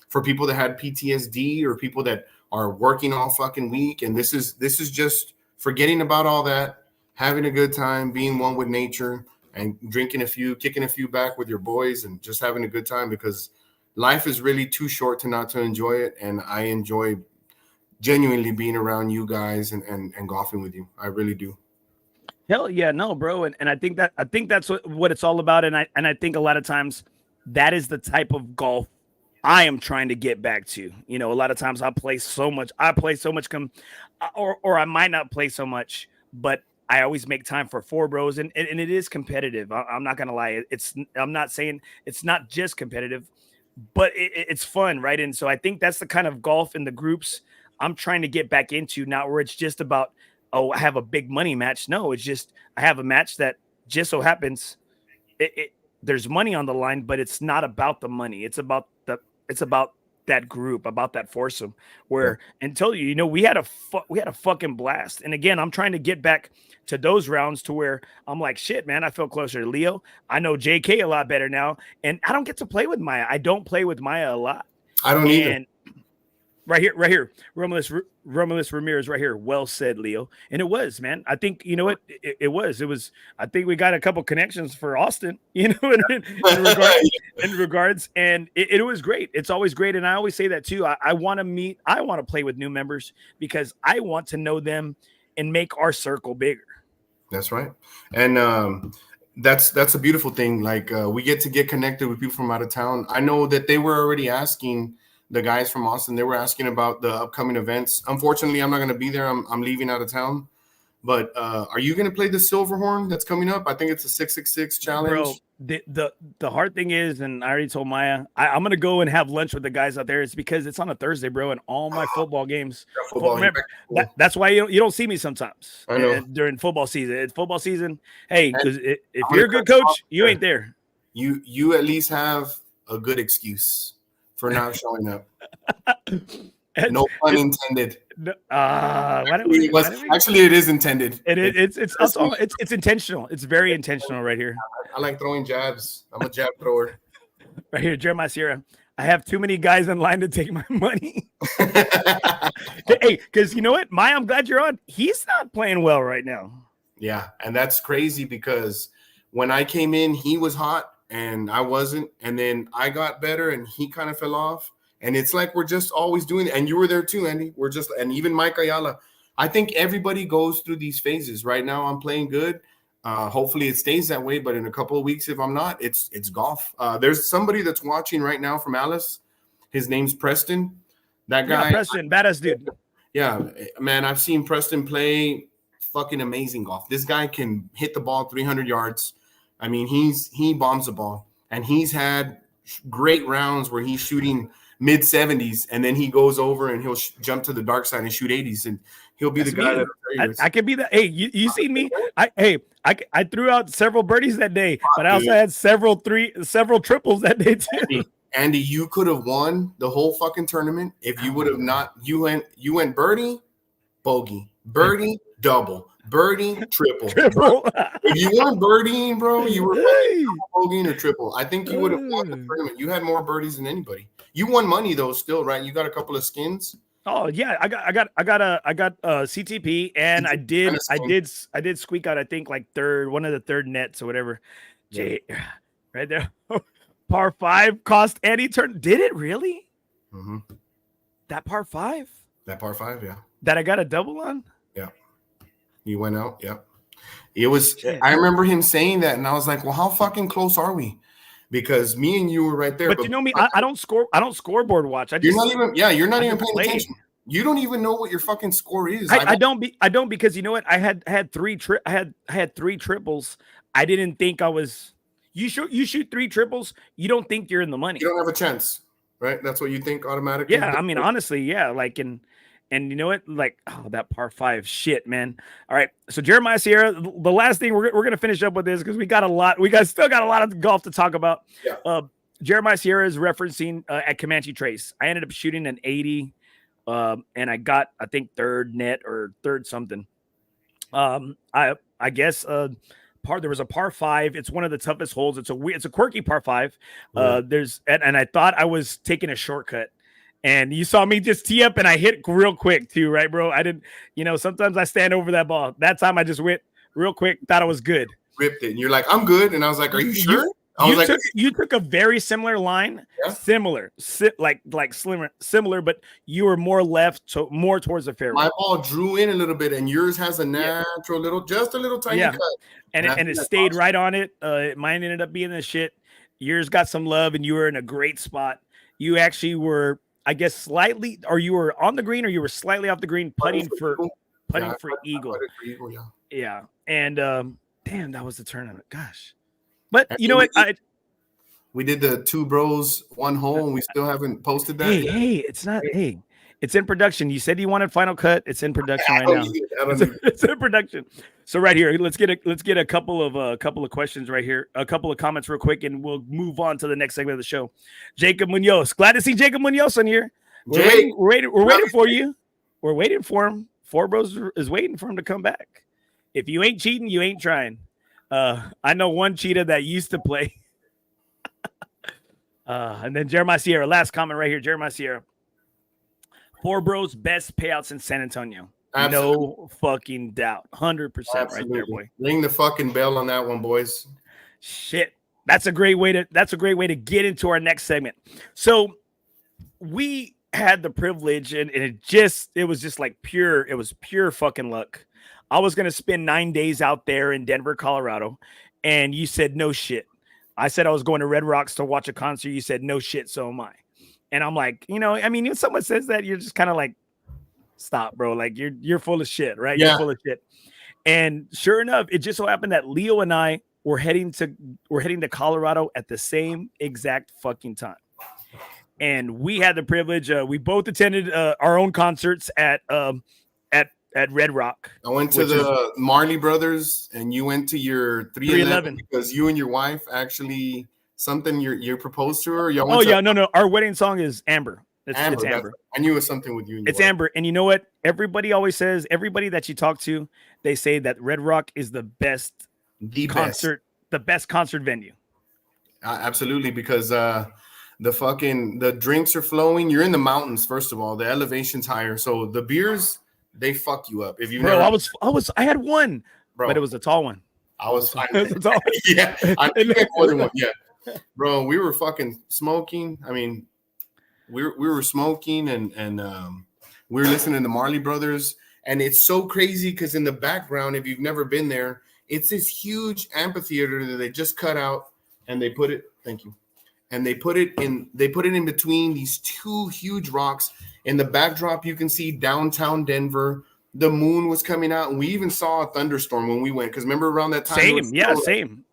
for people that had PTSD or people that are working all fucking week, and this is just forgetting about all that, having a good time, being one with nature, and drinking kicking a few back with your boys, and just having a good time, because life is really too short not to enjoy it. And I enjoy genuinely being around you guys and golfing with you. I really do. Hell yeah, no, bro. And I think that's what it's all about. And I think a lot of times that is the type of golf I am trying to get back to. A lot of times I play so much, or I might not play so much, but I always make time for FOREBROS, and it is competitive. I'm not gonna lie. I'm not saying it's not just competitive, but it's fun, right? And so I think that's the kind of golf in the groups I'm trying to get back into now, where it's just about oh, I have a big money match. No, it's just I have a match that just so happens there's money on the line, but it's not about the money. It's about that group, about that foursome. Where until we had a fucking blast. And again, I'm trying to get back to those rounds to where I'm like, shit, man, I feel closer to Leo. I know JK a lot better now, and I don't get to play with Maya. I don't play with Maya a lot. I don't either. Right here, Romulus Ramirez, right here. Well said, Leo. And it was, man. I think it was. I think we got a couple connections for Austin, in regards, and it was great. It's always great, and I always say that too. I want to play with new members because I want to know them and make our circle bigger. That's right, and that's a beautiful thing. Like we get connected with people from out of town. I know that they were already asking. The guys from Austin, they were asking about the upcoming events. Unfortunately, I'm not going to be there. I'm leaving out of town. But are you going to play the Silverhorn that's coming up? I think it's a 666 challenge. Bro, the hard thing is, and I already told Maya, I'm going to go and have lunch with the guys out there. It's because it's on a Thursday, bro, and all my football games. Remember, that's why you don't see me sometimes. I know. During football season. It's football season. Hey, because if you're a good coach, you ain't there. You at least have a good excuse for not showing up. No pun intended. Actually, it is intended. It's intentional. It's very intentional right here. I like throwing jabs. I'm a jab thrower. Right here, Jeremiah Sierra. I have too many guys in line to take my money. Hey, because you know what, Maya, I'm glad you're on. He's not playing well right now. Yeah, and that's crazy because when I came in, he was hot. And I wasn't, and then I got better, and he kind of fell off. And it's like we're just always doing it. And you were there too, Andy. And even Mike Ayala. I think everybody goes through these phases. Right now, I'm playing good. Hopefully, it stays that way. But in a couple of weeks, if I'm not, it's golf. There's somebody that's watching right now from Alice. His name's Preston. That guy, Preston, badass dude. Yeah, man, I've seen Preston play fucking amazing golf. This guy can hit the ball 300 yards. I mean, he bombs the ball, and he's had great rounds where he's shooting mid 70s, and then he goes over and he'll jump to the dark side and shoot 80s, and he'll be the guy I can be that. Hey, you seen me? I threw out several birdies that day, but I also had several triples that day too. Andy, you could have won the whole fucking tournament if you would have not. You went birdie, bogey, birdie, double. Birdie, triple. If you weren't birdieing, bro, you were bogeying or triple. I think you would have won the tournament. You had more birdies than anybody. You won money though, still, right? You got a couple of skins. Oh yeah, I got CTP, and I did squeak out. I think like one of the third nets or whatever. Right there, par 5 cost Eddie turn. Did it really? Mm-hmm. That par 5. That par 5, yeah. That I got a double on. Yeah. He went out. Yeah. It was, I remember him saying that, and I was like, well, how fucking close are we? Because me and you were right there. But you know me, I don't scoreboard watch. You're not even paying attention. You don't even know what your fucking score is. I don't because you know what? I had three triples. I didn't think I was. You shoot 3 triples. You don't think you're in the money. You don't have a chance, right? That's what you think automatically. Yeah, I mean, honestly, yeah. Like and you know what? Like, that par 5 shit, man. All right. So Jeremiah Sierra, the last thing we're gonna finish up with this because we still got a lot of golf to talk about. Yeah. Jeremiah Sierra is referencing at Comanche Trace. I ended up shooting an 80, and I got, I think, third net or third something. I guess there was a par 5. It's one of the toughest holes. It's a quirky par 5. And I thought I was taking a shortcut. And you saw me just tee up and I hit real quick too, right, bro? I didn't, sometimes I stand over that ball. That time I just went real quick, thought I was good. Ripped it. And you're like, I'm good. And I was like, are you sure? You took a very similar line, similar, but you were more left, more towards the fairway. My ball drew in a little bit, and yours has a natural just a little tiny cut. And it stayed right on it. Mine ended up being the shit. Yours got some love, and you were in a great spot. You actually were, I guess, slightly, or you were on the green, or you were slightly off the green, putting for eagle. Yeah, and damn, that was the tournament. Gosh. But you know what? We did the 2 bros 1 hole, and we still haven't posted that. Hey, it's not. Hey, It's in production. You said you wanted Final Cut. It's in production right now. It's in production. So right here, let's get a couple of questions right here, a couple of comments real quick, and we'll move on to the next segment of the show. Jacob Munoz, glad to see Jacob Munoz on here. We're waiting for you. We're waiting for him. FOREBROS is waiting for him to come back. If you ain't cheating, you ain't trying. I know one cheetah that used to play. And then Jeremiah Sierra, last comment right here. Jeremiah Sierra. FOREBROS best payouts in San Antonio. Absolutely. No fucking doubt. 100% right there, boy. Ring the fucking bell on that one, boys. Shit. That's a great way to get into our next segment. So we had the privilege and it was just like pure fucking luck. I was gonna spend 9 days out there in Denver, Colorado, and you said no shit. I said I was going to Red Rocks to watch a concert. You said no shit, so am I. And I'm like, if someone says that, you're just kind of like, stop, bro. Like you're full of shit, right? Yeah. You're full of shit. And sure enough, it just so happened that Leo and I were heading to Colorado at the same exact fucking time. And we had the privilege. We both attended our own concerts at Red Rock. I went to the Marley Brothers, and you went to your 311 because you and your wife actually. Something you proposed to her? No. Our wedding song is Amber. It's Amber. I knew it was something with you. And it's wife. Amber. And you know what? Everybody always says, everybody that you talk to, they say that Red Rock is the best concert venue. Absolutely, because the drinks are flowing. You're in the mountains, first of all. The elevation's higher. So the beers, they fuck you up. If you I had one, but it was a tall one. I was fine. Yeah. I think I had more than one. Yeah. Bro, we were fucking smoking. I mean, we were smoking and we were listening to Marley Brothers, and it's so crazy because in the background, if you've never been there, it's this huge amphitheater that they just cut out, and they put it. Thank you. And they put it in between these two huge rocks. In the backdrop, you can see downtown Denver. The moon was coming out, and we even saw a thunderstorm when we went. Because remember around that time,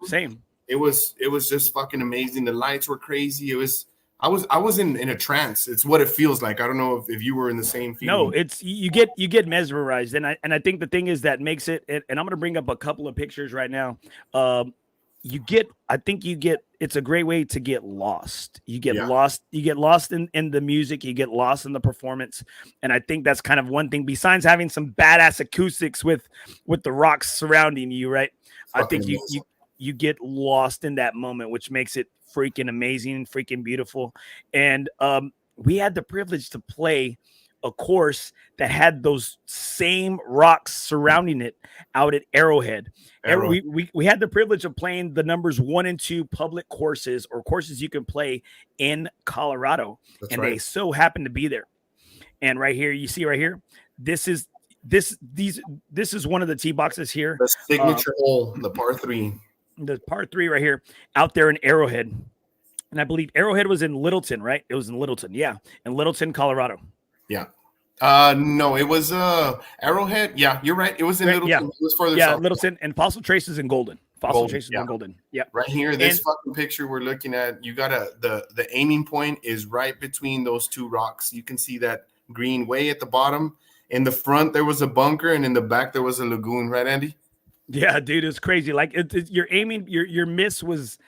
same. It was just fucking amazing. The lights were crazy. I was in a trance. It's what it feels like. I don't know if you were in the same feeling. No, it's you get mesmerized, and I think the thing is that makes it. And I'm gonna bring up a couple of pictures right now. It's a great way to get lost. You get lost in the music, you get lost in the performance. And I think that's kind of one thing besides having some badass acoustics with the rocks surrounding you, right? I think you get lost in that moment, which makes it freaking amazing, freaking beautiful. And we had the privilege to play a course that had those same rocks surrounding it out at Arrowhead. We had the privilege of playing the numbers 1 and 2 public courses, or courses you can play in Colorado. That's right. They so happen to be there. And right here, you see right here, this is one of the tee boxes here. The signature hole, the par 3. The par 3 right here out there in Arrowhead. And I believe Arrowhead was in Littleton, right? It was in Littleton. Yeah. In Littleton, Colorado. Yeah. No, it was Arrowhead. Yeah, you're right. It was in Littleton. Yeah. It was further south. Littleton, and Fossil Trace is in Golden. Trace is in Golden. Yeah. Right here, this fucking picture we're looking at, you got the aiming point is right between those two rocks. You can see that green way at the bottom. In the front there was a bunker, and in the back there was a lagoon, right, Andy? Yeah, dude, it's crazy. Like you're aiming, your miss was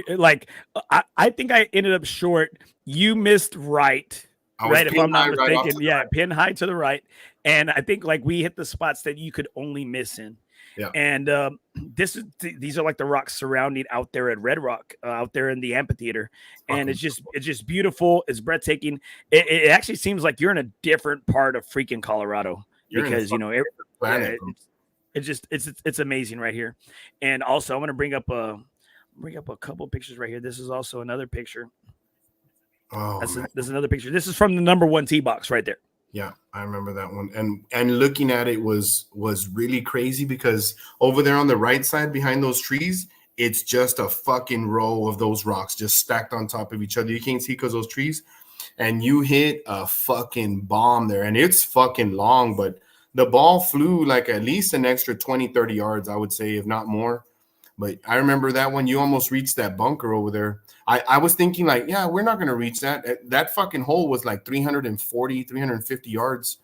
like I think I ended up short. You missed right. Right, if I'm not mistaken. Right, pin high to the right. And I think like we hit the spots that you could only miss in. Yeah. And these are like the rocks surrounding out there at Red Rock, out there in the amphitheater. And it's just beautiful. It's breathtaking. It actually seems like you're in a different part of freaking Colorado, because it's amazing right here. And also I'm going to bring up a couple pictures right here. This is also another picture. Oh, there's another picture. This is from the number 1 tee box right there. Yeah, I remember that one. And looking at it was really crazy, because over there on the right side behind those trees, it's just a fucking row of those rocks just stacked on top of each other. You can't see because those trees. And you hit a fucking bomb there. And it's fucking long, but the ball flew like at least an extra 20, 30 yards, I would say, if not more. But I remember that when you almost reached that bunker over there. I was thinking like, yeah, we're not going to reach that. That fucking hole was like 340, 350 yards.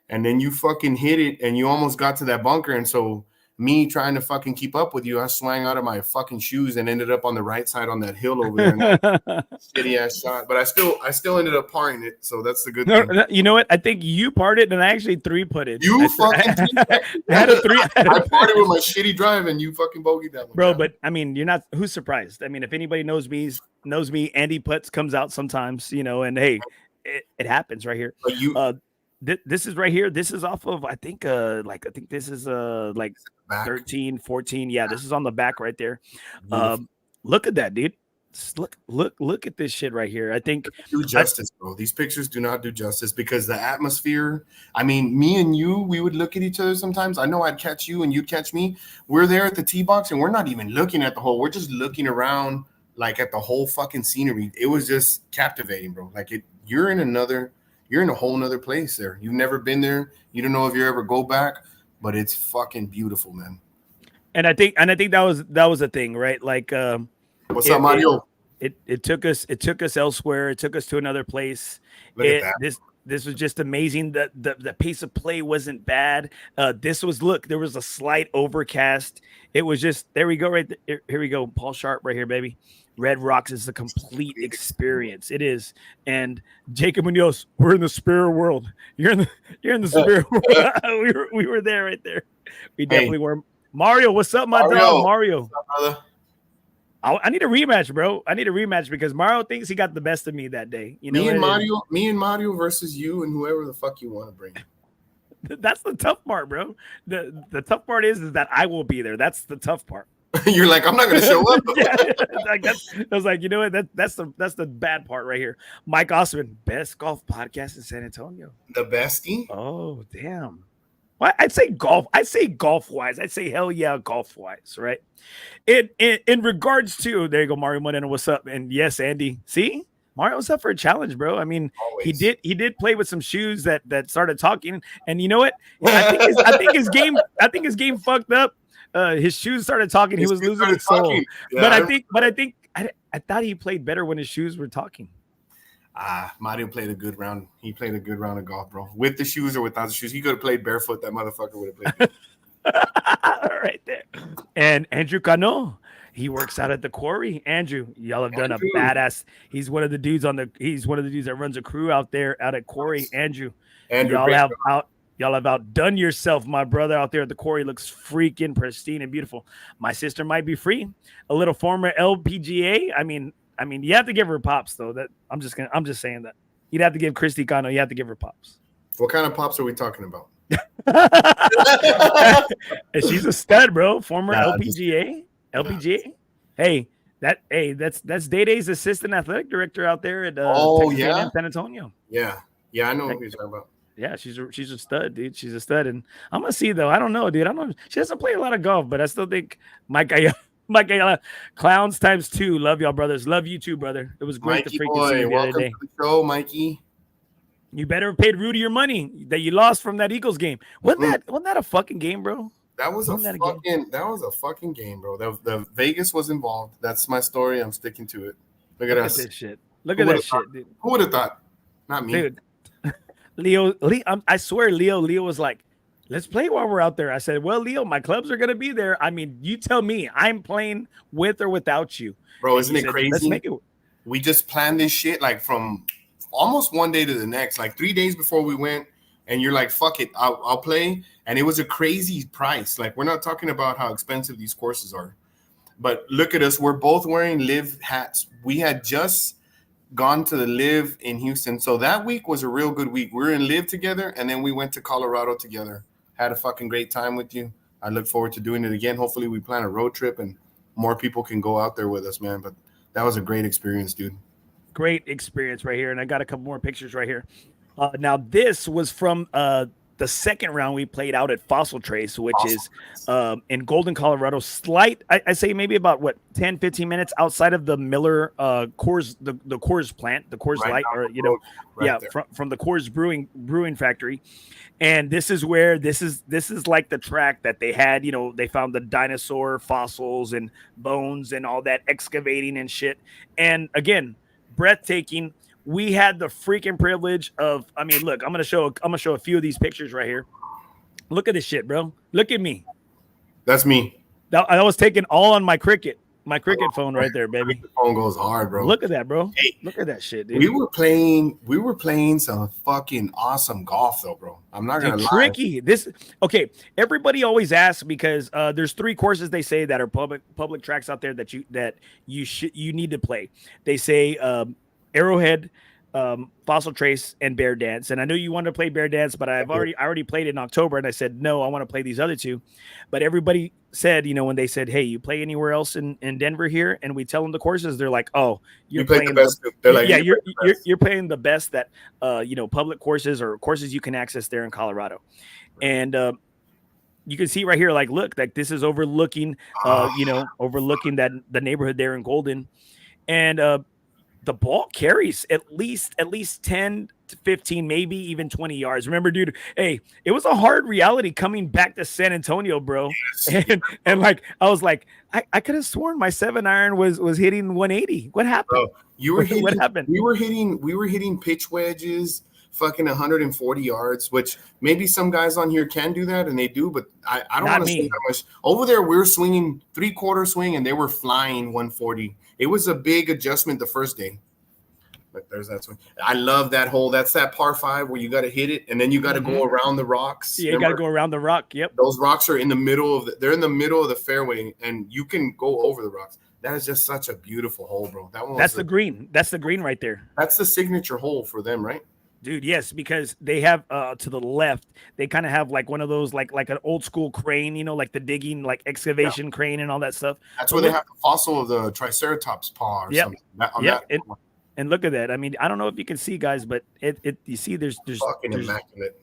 And then you fucking hit it and you almost got to that bunker. And so me trying to fucking keep up with you, I swang out of my fucking shoes and ended up on the right side on that hill over there. Shitty ass shot. But I still ended up parring it. So that's the good thing. You know what? I think you parred it and I actually 3-putted. You fucking I had a 3. I parted with my shitty drive and you fucking bogeyed that one. Bro, but I mean, you're not, who's surprised? I mean, if anybody knows me, Andy Putz comes out sometimes, and hey, it happens right here. But you this is right here. This is off of, I think this is like back. 13, 14. Yeah, this is on the back right there. Look at that, dude. Just look at this shit right here. I think do justice, bro. These pictures do not do justice because the atmosphere. I mean, me and you, we would look at each other sometimes. I know I'd catch you and you'd catch me. We're there at the tee box and we're not even looking at the hole. We're just looking around like at the whole fucking scenery. It was just captivating, bro. Like you're in a whole nother place there. You've never been there. You don't know if you ever go back, but it's fucking beautiful, man. And I think that was a thing, right? Like, what's up, Mario? It took us elsewhere. It took us to another place. Look at that. This was just amazing. The pace of play wasn't bad. There was a slight overcast. It was just, there we go, right there. Here we go. Paul Sharp right here, baby. Red Rocks is a complete experience. It is. And Jacob Munoz, we're in the spirit world. You're in the spirit world. we were there right there. We definitely were. Mario, what's up, my dog? Mario. What's up, brother? I need a rematch, bro. I need a rematch because Mario thinks he got the best of me that day. Me and Mario versus you and whoever the fuck you want to bring. That's the tough part, bro. The tough part is that I will be there. That's the tough part. You're like, I'm not going to show up. I was like, you know what? That's the bad part right here. Mike Osman, best golf podcast in San Antonio. The bestie? Oh, damn. Well, I'd say golf. I'd say golf wise. I'd say hell yeah, golf wise, right? In regards to, there you go, Mario Moreno. What's up? And yes, Andy. See, Mario's up for a challenge, bro. I mean, always. he did play with some shoes that started talking, and you know what? I think his game fucked up. His shoes started talking. He was losing his soul. Yeah, I thought he played better when his shoes were talking. Mario played a good round. He played a good round of golf, bro. With the shoes or without the shoes. He could have played barefoot. That motherfucker would have played. Right there. And Andrew Cano, he works out at the quarry. Andrew, y'all have done a badass. He's one of the dudes that runs a crew out at quarry. Andrew y'all have outdone yourself, my brother, out there at the quarry. Looks freaking pristine and beautiful. My sister might be free. A little former LPGA. I mean, you have to give her pops though. That I'm just saying that. You'd have to give Christy Cano. You have to give her pops. What kind of pops are we talking about? She's a stud, bro. Former LPGA. Hey, that's Day Day's assistant athletic director out there at Texas A&M San Antonio. Yeah, I know what you're talking about. Yeah, she's a stud, dude. She's a stud, and I'm gonna see though. I don't know, dude. I don't know. She doesn't play a lot of golf, but I still think Mike Ayala, clowns times 2. Love y'all, brothers. Love you too, brother. It was great Mikey to freaking boy, see you the other day. Welcome to the show, Mikey. You better have paid Rudy your money that you lost from that Eagles game. Wasn't that a fucking game, bro? That was a fucking game, bro. The Vegas was involved. That's my story. I'm sticking to it. Look at us. This shit. Look at that shit, dude. Who would have thought? Not me. Dude. Leo, I swear, Leo was like, let's play while we're out there. I said, well, Leo, my clubs are going to be there. I mean, you tell me I'm playing with or without you. Bro, isn't it crazy? Let's make it. We just planned this shit like from almost one day to the next, like 3 days before we went. And you're like, fuck it, I'll play. And it was a crazy price. Like, we're not talking about how expensive these courses are. But look at us. We're both wearing Live hats. We had just gone to the Live in Houston. So that week was a real good week. We were in Live together, and then we went to Colorado together. Had a fucking great time with you. I look forward to doing it again. Hopefully we plan a road trip and more people can go out there with us, man. But that was a great experience, dude. Great experience right here. And I got a couple more pictures right here. Now, this was from the second round we played out at Fossil Trace, which is in Golden, Colorado. Slight, I say maybe about 10, 15 minutes outside of the Miller Coors, the Coors plant, the Coors Light, or from the Coors brewing factory. And this is where this is like the track that they had. They found the dinosaur fossils and bones and all that excavating and shit. And again, breathtaking. We had the freaking privilege of, look, I'm gonna show a few of these pictures right here. Look at this shit, bro. Look at me. That's me. I was taking all on my Cricket phone right there, baby. The phone goes hard, bro. Look at that, bro. Hey, look at that shit, dude. We were playing some fucking awesome golf, though, bro. I'm not gonna lie. Tricky. Okay. Everybody always asks because there's 3 courses they say that are public tracks out there that you need to play. They say Arrowhead, Fossil Trace, and Bear Dance. And I know you wanted to play Bear Dance, but I already played it in October, and I said no, I want to play these other 2. But everybody said, when they said, hey, you play anywhere else in Denver here, and we tell them the courses, they're like, oh, you're playing the best. They're like, yeah, you're playing the best that public courses or courses you can access there in Colorado. And you can see right here, like, look, like this is overlooking overlooking that the neighborhood there in Golden. And the ball carries at least 10 to 15, maybe even 20 yards. Remember, dude, hey, it was a hard reality coming back to San Antonio, bro. And like, I was like, I could have sworn my 7-iron was hitting 180. What happened? Bro, what happened? We were hitting pitch wedges, fucking 140 yards, which maybe some guys on here can do that, and they do, but I don't want to say that much. Over there, we were swinging 3/4 swing, and they were flying 140. It was a big adjustment the first day. But there's that swing. I love that hole. That's that par 5 where you got to hit it, and then you got to go around the rocks. Yeah, you got to go around the rock. Yep. Those rocks are in the middle they're in the middle of the fairway, and you can go over the rocks. That is just such a beautiful hole, bro. That's the green. That's the green right there. That's the signature hole for them, right? Dude, yes, because they have to the left, they kind of have like one of those like an old school crane, like the digging, like excavation crane and all that stuff. That's where they have the fossil of the Triceratops paw or something. And look at that. I don't know if you can see, guys, but you see there's fucking immaculate.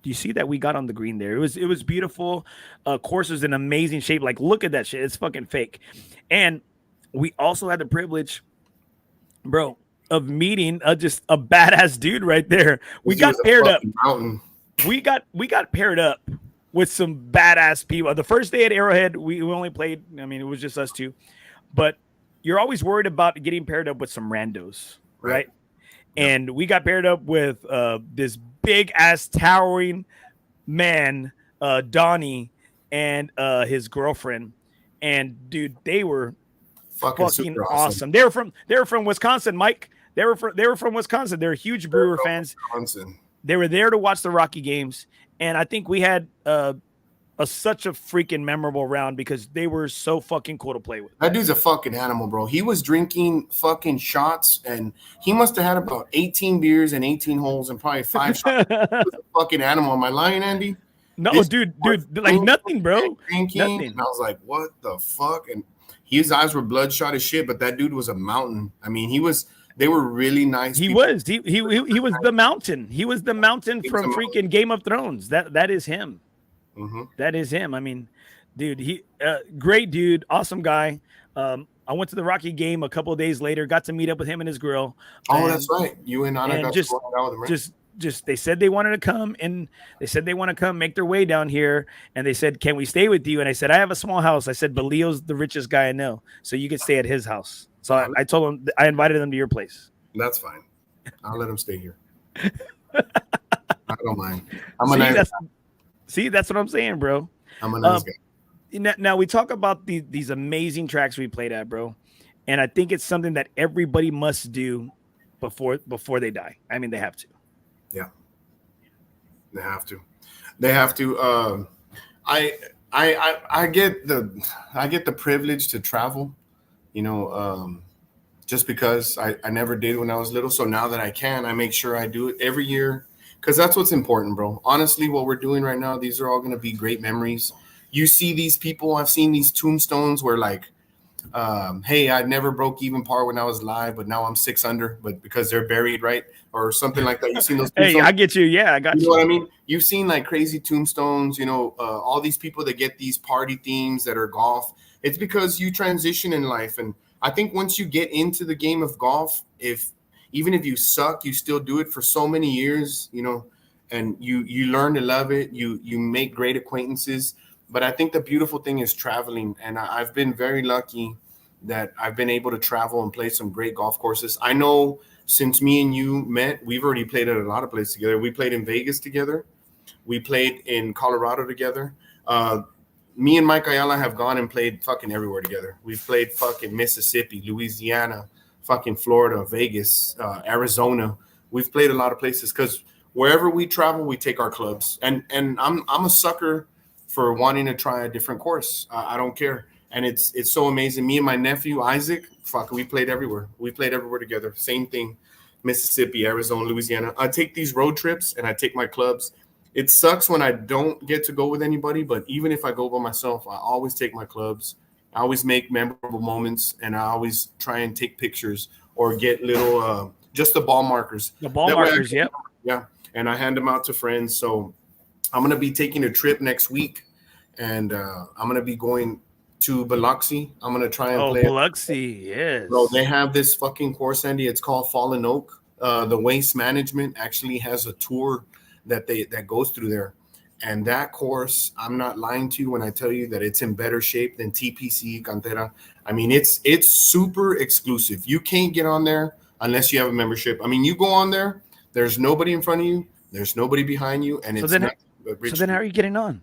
You see that we got on the green there. It was beautiful. Course was in amazing shape. Like, look at that shit. It's fucking fake. And we also had the privilege, bro, of meeting just a badass dude right there. We got paired up. We got paired up with some badass people. The first day at Arrowhead, we only played. It was just us 2, but you're always worried about getting paired up with some randos, right? And we got paired up with this big ass towering man, Donnie, and his girlfriend. And dude, they were fucking awesome. They were from Wisconsin, Mike. They were from Wisconsin. They're huge Brewer fans. Wisconsin. They were there to watch the Rocky games, and I think we had such a freaking memorable round because they were so fucking cool to play with. That dude's a fucking animal, bro. He was drinking fucking shots, and he must have had about 18 beers and 18 holes and probably 5 shots. He was a fucking animal. Am I lying, Andy? No, dude, like nothing, bro. Drinking, nothing. And I was like, what the fuck? And his eyes were bloodshot as shit, but that dude was a mountain. They were really nice. He was the mountain. He was the mountain from freaking Game of Thrones. That is him. Mm-hmm. That is him. Dude, he great dude, awesome guy. I went to the Rocky game a couple of days later, got to meet up with him and his girl. That's right. You and Anna got to go out with him, right? Just they said they wanted to come, and they said they want to come make their way down here, and they said, can we stay with you? And I said, I have a small house. I said, but Leo's the richest guy I know, so you can stay at his house. So I told him, I invited them to your place. That's fine. I'll let him stay here. I don't mind. That's what I'm saying, bro. I'm a nice guy. Now we talk about these amazing tracks we played at, bro, and I think it's something that everybody must do before they die. They have to. Yeah, they have to. They have to. I get the privilege to travel, just because I never did when I was little. So now that I can, I make sure I do it every year. Because that's what's important, bro. Honestly, what we're doing right now, these are all going to be great memories. You see these people, I've seen these tombstones where like Hey, I never broke even par when I was live, but now I'm 6 under, but because they're buried, right? Or something like that. You've seen those Hey, I get you. Yeah, I got you. You know what I mean? You've seen like crazy tombstones, all these people that get these party themes that are golf. It's because you transition in life. And I think once you get into the game of golf, even if you suck, you still do it for so many years, and you learn to love it. You make great acquaintances. But I think the beautiful thing is traveling. And I've been very lucky that I've been able to travel and play some great golf courses. I know since me and you met, we've already played at a lot of places together. We played in Vegas together. We played in Colorado together. Me and Mike Ayala have gone and played fucking everywhere together. We've played fucking Mississippi, Louisiana, fucking Florida, Vegas, Arizona. We've played a lot of places because wherever we travel, we take our clubs. And I'm a sucker for wanting to try a different course. I don't care. And it's so amazing. Me and my nephew, Isaac, we played everywhere. We played everywhere together. Same thing, Mississippi, Arizona, Louisiana. I take these road trips and I take my clubs. It sucks when I don't get to go with anybody, but even if I go by myself, I always take my clubs. I always make memorable moments, and I always try and take pictures or get little, just the ball markers. The ball markers, yep. Yeah, and I hand them out to friends. So I'm going to be taking a trip next week, and I'm going to be going to Biloxi. I'm going to try and play. Biloxi, yes. Bro, they have this fucking course, Andy. It's called Fallen Oak. The Waste Management actually has a tour that goes through there. And that course, I'm not lying to you when I tell you that it's in better shape than TPC, Cantera. I mean, it's super exclusive. You can't get on there unless you have a membership. I mean, you go on there, there's nobody in front of you, there's nobody behind you, and so then how are you getting on?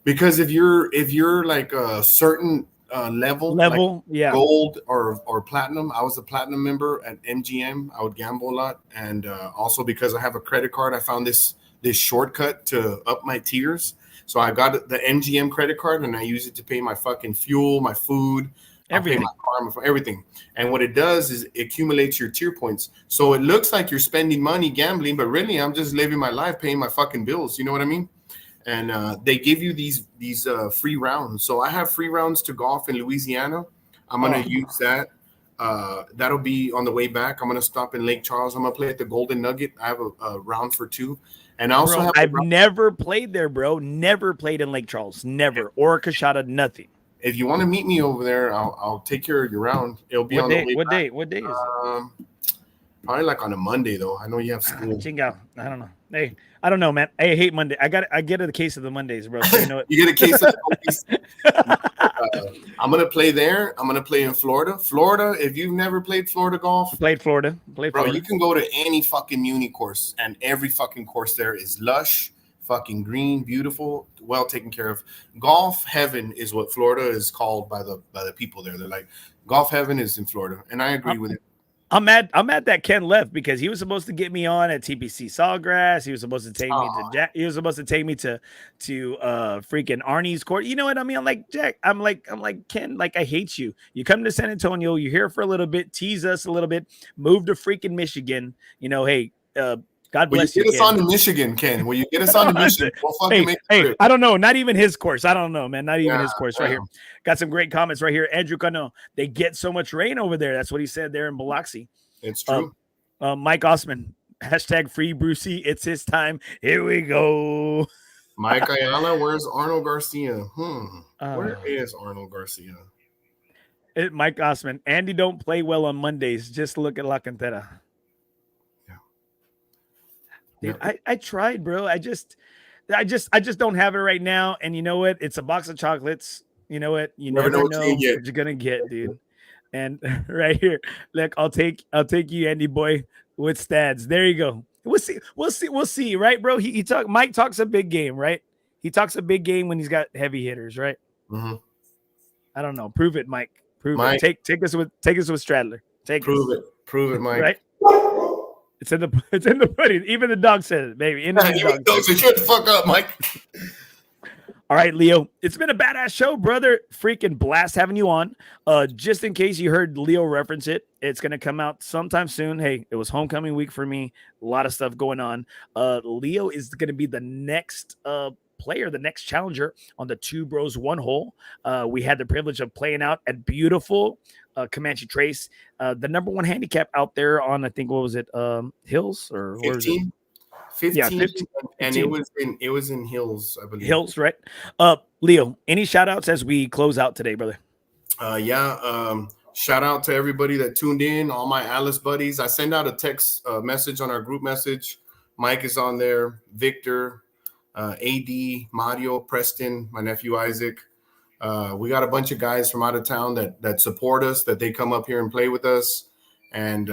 Because if you're like a certain level, like yeah, gold or platinum. I was a platinum member at MGM. I would gamble a lot, and also because I have a credit card, I found this shortcut to up my tiers. So I got the MGM credit card, and I use it to pay my fucking fuel, my food, everything, my car, everything. And what it does is it accumulates your tier points. So it looks like you're spending money gambling, but really I'm just living my life, paying my fucking bills. You know what I mean? And they give you these free rounds. So I have free rounds to golf in Louisiana. I'm going to use that. That'll be on the way back. I'm going to stop in Lake Charles. I'm going to play at the Golden Nugget. I have a round for 2. And I also I've never played there, bro. Never played in Lake Charles. Never. Or Coshada, nothing. If you want to meet me over there, I'll take care of your round. It'll be on the way back. What day is it? Probably like on a Monday, though. I know you have school. I don't know. Hey, I don't know, man. I hate Monday. I get a case of the Mondays, bro. So you know you get a case of the Mondays. I'm gonna play there. I'm gonna play in Florida. Florida. If you've never played Florida golf, played Florida. Bro, you can go to any fucking muni course, and every fucking course there is lush, fucking green, beautiful, well taken care of. Golf heaven is what Florida is called by the people there. They're like, golf heaven is in Florida, and I agree with it. I'm mad that Ken left because he was supposed to get me on at TPC Sawgrass. He was supposed to take me to Jack. He was supposed to take me to freaking Arnie's court. You know what I mean? I'm like, Jack. I'm like Ken. Like, I hate you. You come to San Antonio. You're here for a little bit. Tease us a little bit. Move to freaking Michigan. You know, hey, God bless you. Get us on to Michigan, Ken. Will you get us on to Michigan? We'll fucking make the trip. I don't know. Not even his course. I don't know, man. Not even his course right here. Got some great comments right here. Andrew Cano. They get so much rain over there. That's what he said there in Biloxi. It's true. Mike Osman. # free Brucey. It's his time. Here we go. Mike Ayala. Where's Arnold Garcia? Where is Arnold Garcia? Mike Osman. Andy don't play well on Mondays. Just look at La Cantera. Dude, I tried, bro. I just don't have it right now. And you know what? It's a box of chocolates. You know what? You never know what you're gonna get, dude. And right here, look, I'll take you, Andy boy, with Stads. There you go. We'll see, right, bro? Mike talks a big game, right? He talks a big game when he's got heavy hitters, right? Mm-hmm. I don't know. Prove it, Mike. Prove it. Take us with Stradler. Prove it, Mike. Right? It's in the pudding. Even the dog says it, baby. Even the dog says, shut the fuck up, Mike. All right, Leo. It's been a badass show, brother. Freaking blast having you on. Just in case you heard Leo reference it, it's gonna come out sometime soon. Hey, it was homecoming week for me. A lot of stuff going on. Leo is gonna be the next player, the next challenger on the Two Bros One hole. We had the privilege of playing out at beautiful Comanche Trace, the number one handicap out there on, I think, what was it, Hills or 15? 15, Yeah, 15, and 15. it was in Hills, I believe. Hills, right? Leo, any shout outs as we close out today, brother? Shout out to everybody that tuned in, all my Alice buddies. I send out a text message on our group message. Mike is on there, Victor, AD, Mario, Preston, my nephew Isaac. We got a bunch of guys from out of town that support us, that they come up here and play with us. And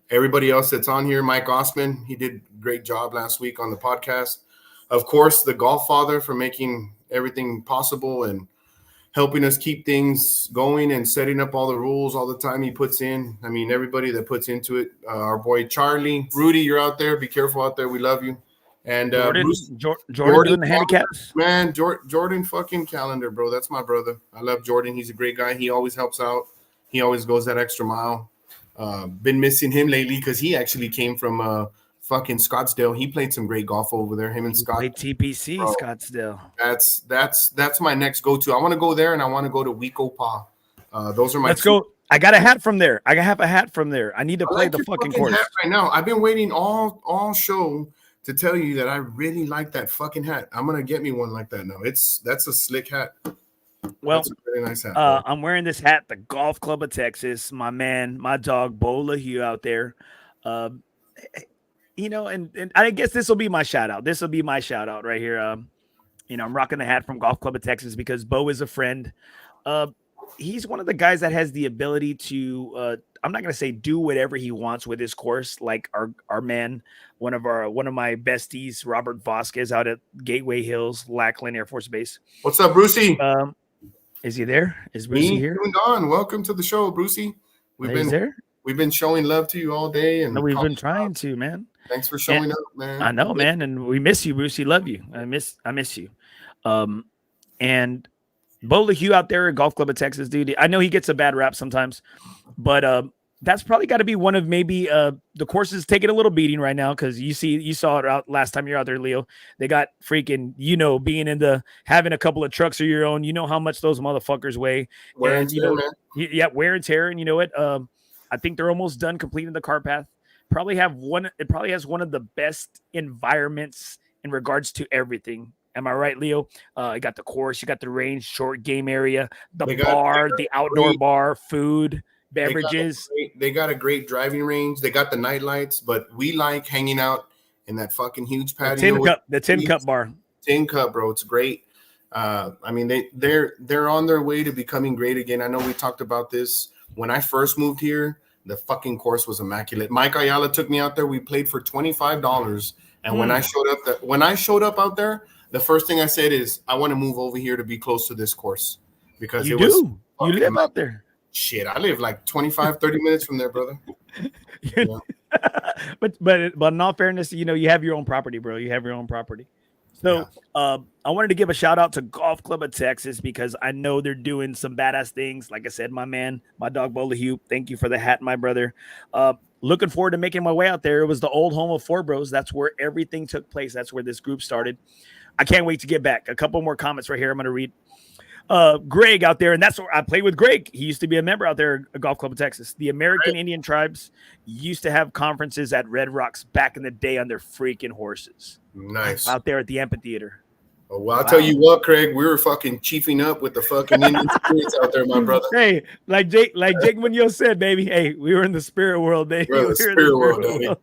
everybody else that's on here, Mike Osman, he did a great job last week on the podcast. Of course, the Golf Father for making everything possible and helping us keep things going and setting up all the rules all the time he puts in. I mean, everybody that puts into it, our boy Charlie, Rudy, you're out there. Be careful out there. We love you. And Jordan doing the handicaps. Man, Jordan fucking Calendar, bro. That's my brother. I love Jordan. He's a great guy. He always helps out. He always goes that extra mile. Been missing him lately because he actually came from fucking Scottsdale. He played some great golf over there. Him and Scott played TPC, bro. Scottsdale. That's my next go-to. I want to go there and I want to go to Wico Pa. Those are my. Let's go. I got a hat from there. I have a hat from there. I need to play the fucking course right now. I've been waiting all show to tell you that I really like that fucking hat. I'm gonna get me one like that now. That's a slick hat. Well, that's a very nice hat. I'm wearing this hat, the Golf Club of Texas. My man, my dog Bo LaHue out there. And I guess this will be my shout out. This will be my shout out right here. I'm rocking the hat from Golf Club of Texas because Bo is a friend. He's one of the guys that has the ability to, I'm not going to say do whatever he wants with his course. Like our man, one of my besties, Robert Vasquez out at Gateway Hills, Lackland Air Force Base. What's up, Brucey? Is he there? Is Brucey here? Tuned on. Welcome to the show, Brucey. We've been showing love to you all day. And we've been trying to, man. Thanks for showing up, man. I know, man, and we miss you, Brucey. Love you. I miss you. And Bo LaHue out there at Golf Club of Texas, dude. I know he gets a bad rap sometimes, but that's probably got to be one of maybe the courses taking a little beating right now because you saw it out last time you're out there, Leo. They got freaking being having a couple of trucks of your own. You know how much those motherfuckers weigh. Wear and tear, man. Yeah, wear and tear. And you know what? I think they're almost done completing the cart path. It probably has one of the best environments in regards to everything. Am I right, Leo? You got the course, you got the range, short game area, the outdoor bar, food, beverages. They got a great driving range. They got the night lights, but we like hanging out in that fucking huge patio. The tin cup bar. Tin cup, bro. It's great. I mean, they're on their way to becoming great again. I know we talked about this when I first moved here. The fucking course was immaculate. Mike Ayala took me out there. We played for $25, and when I showed up out there, the first thing I said is, I want to move over here to be close to this course because you live out there. Shit, I live like 25, 30 minutes from there, brother. Yeah. but in all fairness, you have your own property, bro. You have your own property. So I wanted to give a shout out to Golf Club of Texas because I know they're doing some badass things. Like I said, my man, my dog Bo LaHue, thank you for the hat, my brother. Looking forward to making my way out there. It was the old home of FOREBROS. That's where everything took place. That's where this group started. I can't wait to get back. A couple more comments right here I'm going to read. Greg out there, and that's where I played with Greg. He used to be a member out there at Golf Club of Texas. The American Indian tribes used to have conferences at Red Rocks back in the day on their freaking horses. Nice. Out there at the amphitheater. Oh, well, I'll tell you what, Craig, we were fucking chiefing up with the fucking Indian spirits out there, my brother. Hey, like Jake Munoz said, baby. Hey, we were in the spirit world, baby. We're in the spirit world.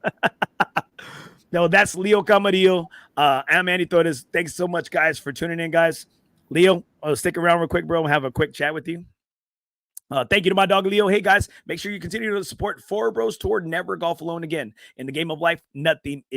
No, that's Leo Camarillo. I'm Andy Torres. Thanks so much, guys, for tuning in, guys. Leo, stick around real quick, bro. We'll have a quick chat with you. Thank you to my dog, Leo. Hey, guys, make sure you continue to support FOREBROS Tour. Never golf alone again. In the game of life, nothing is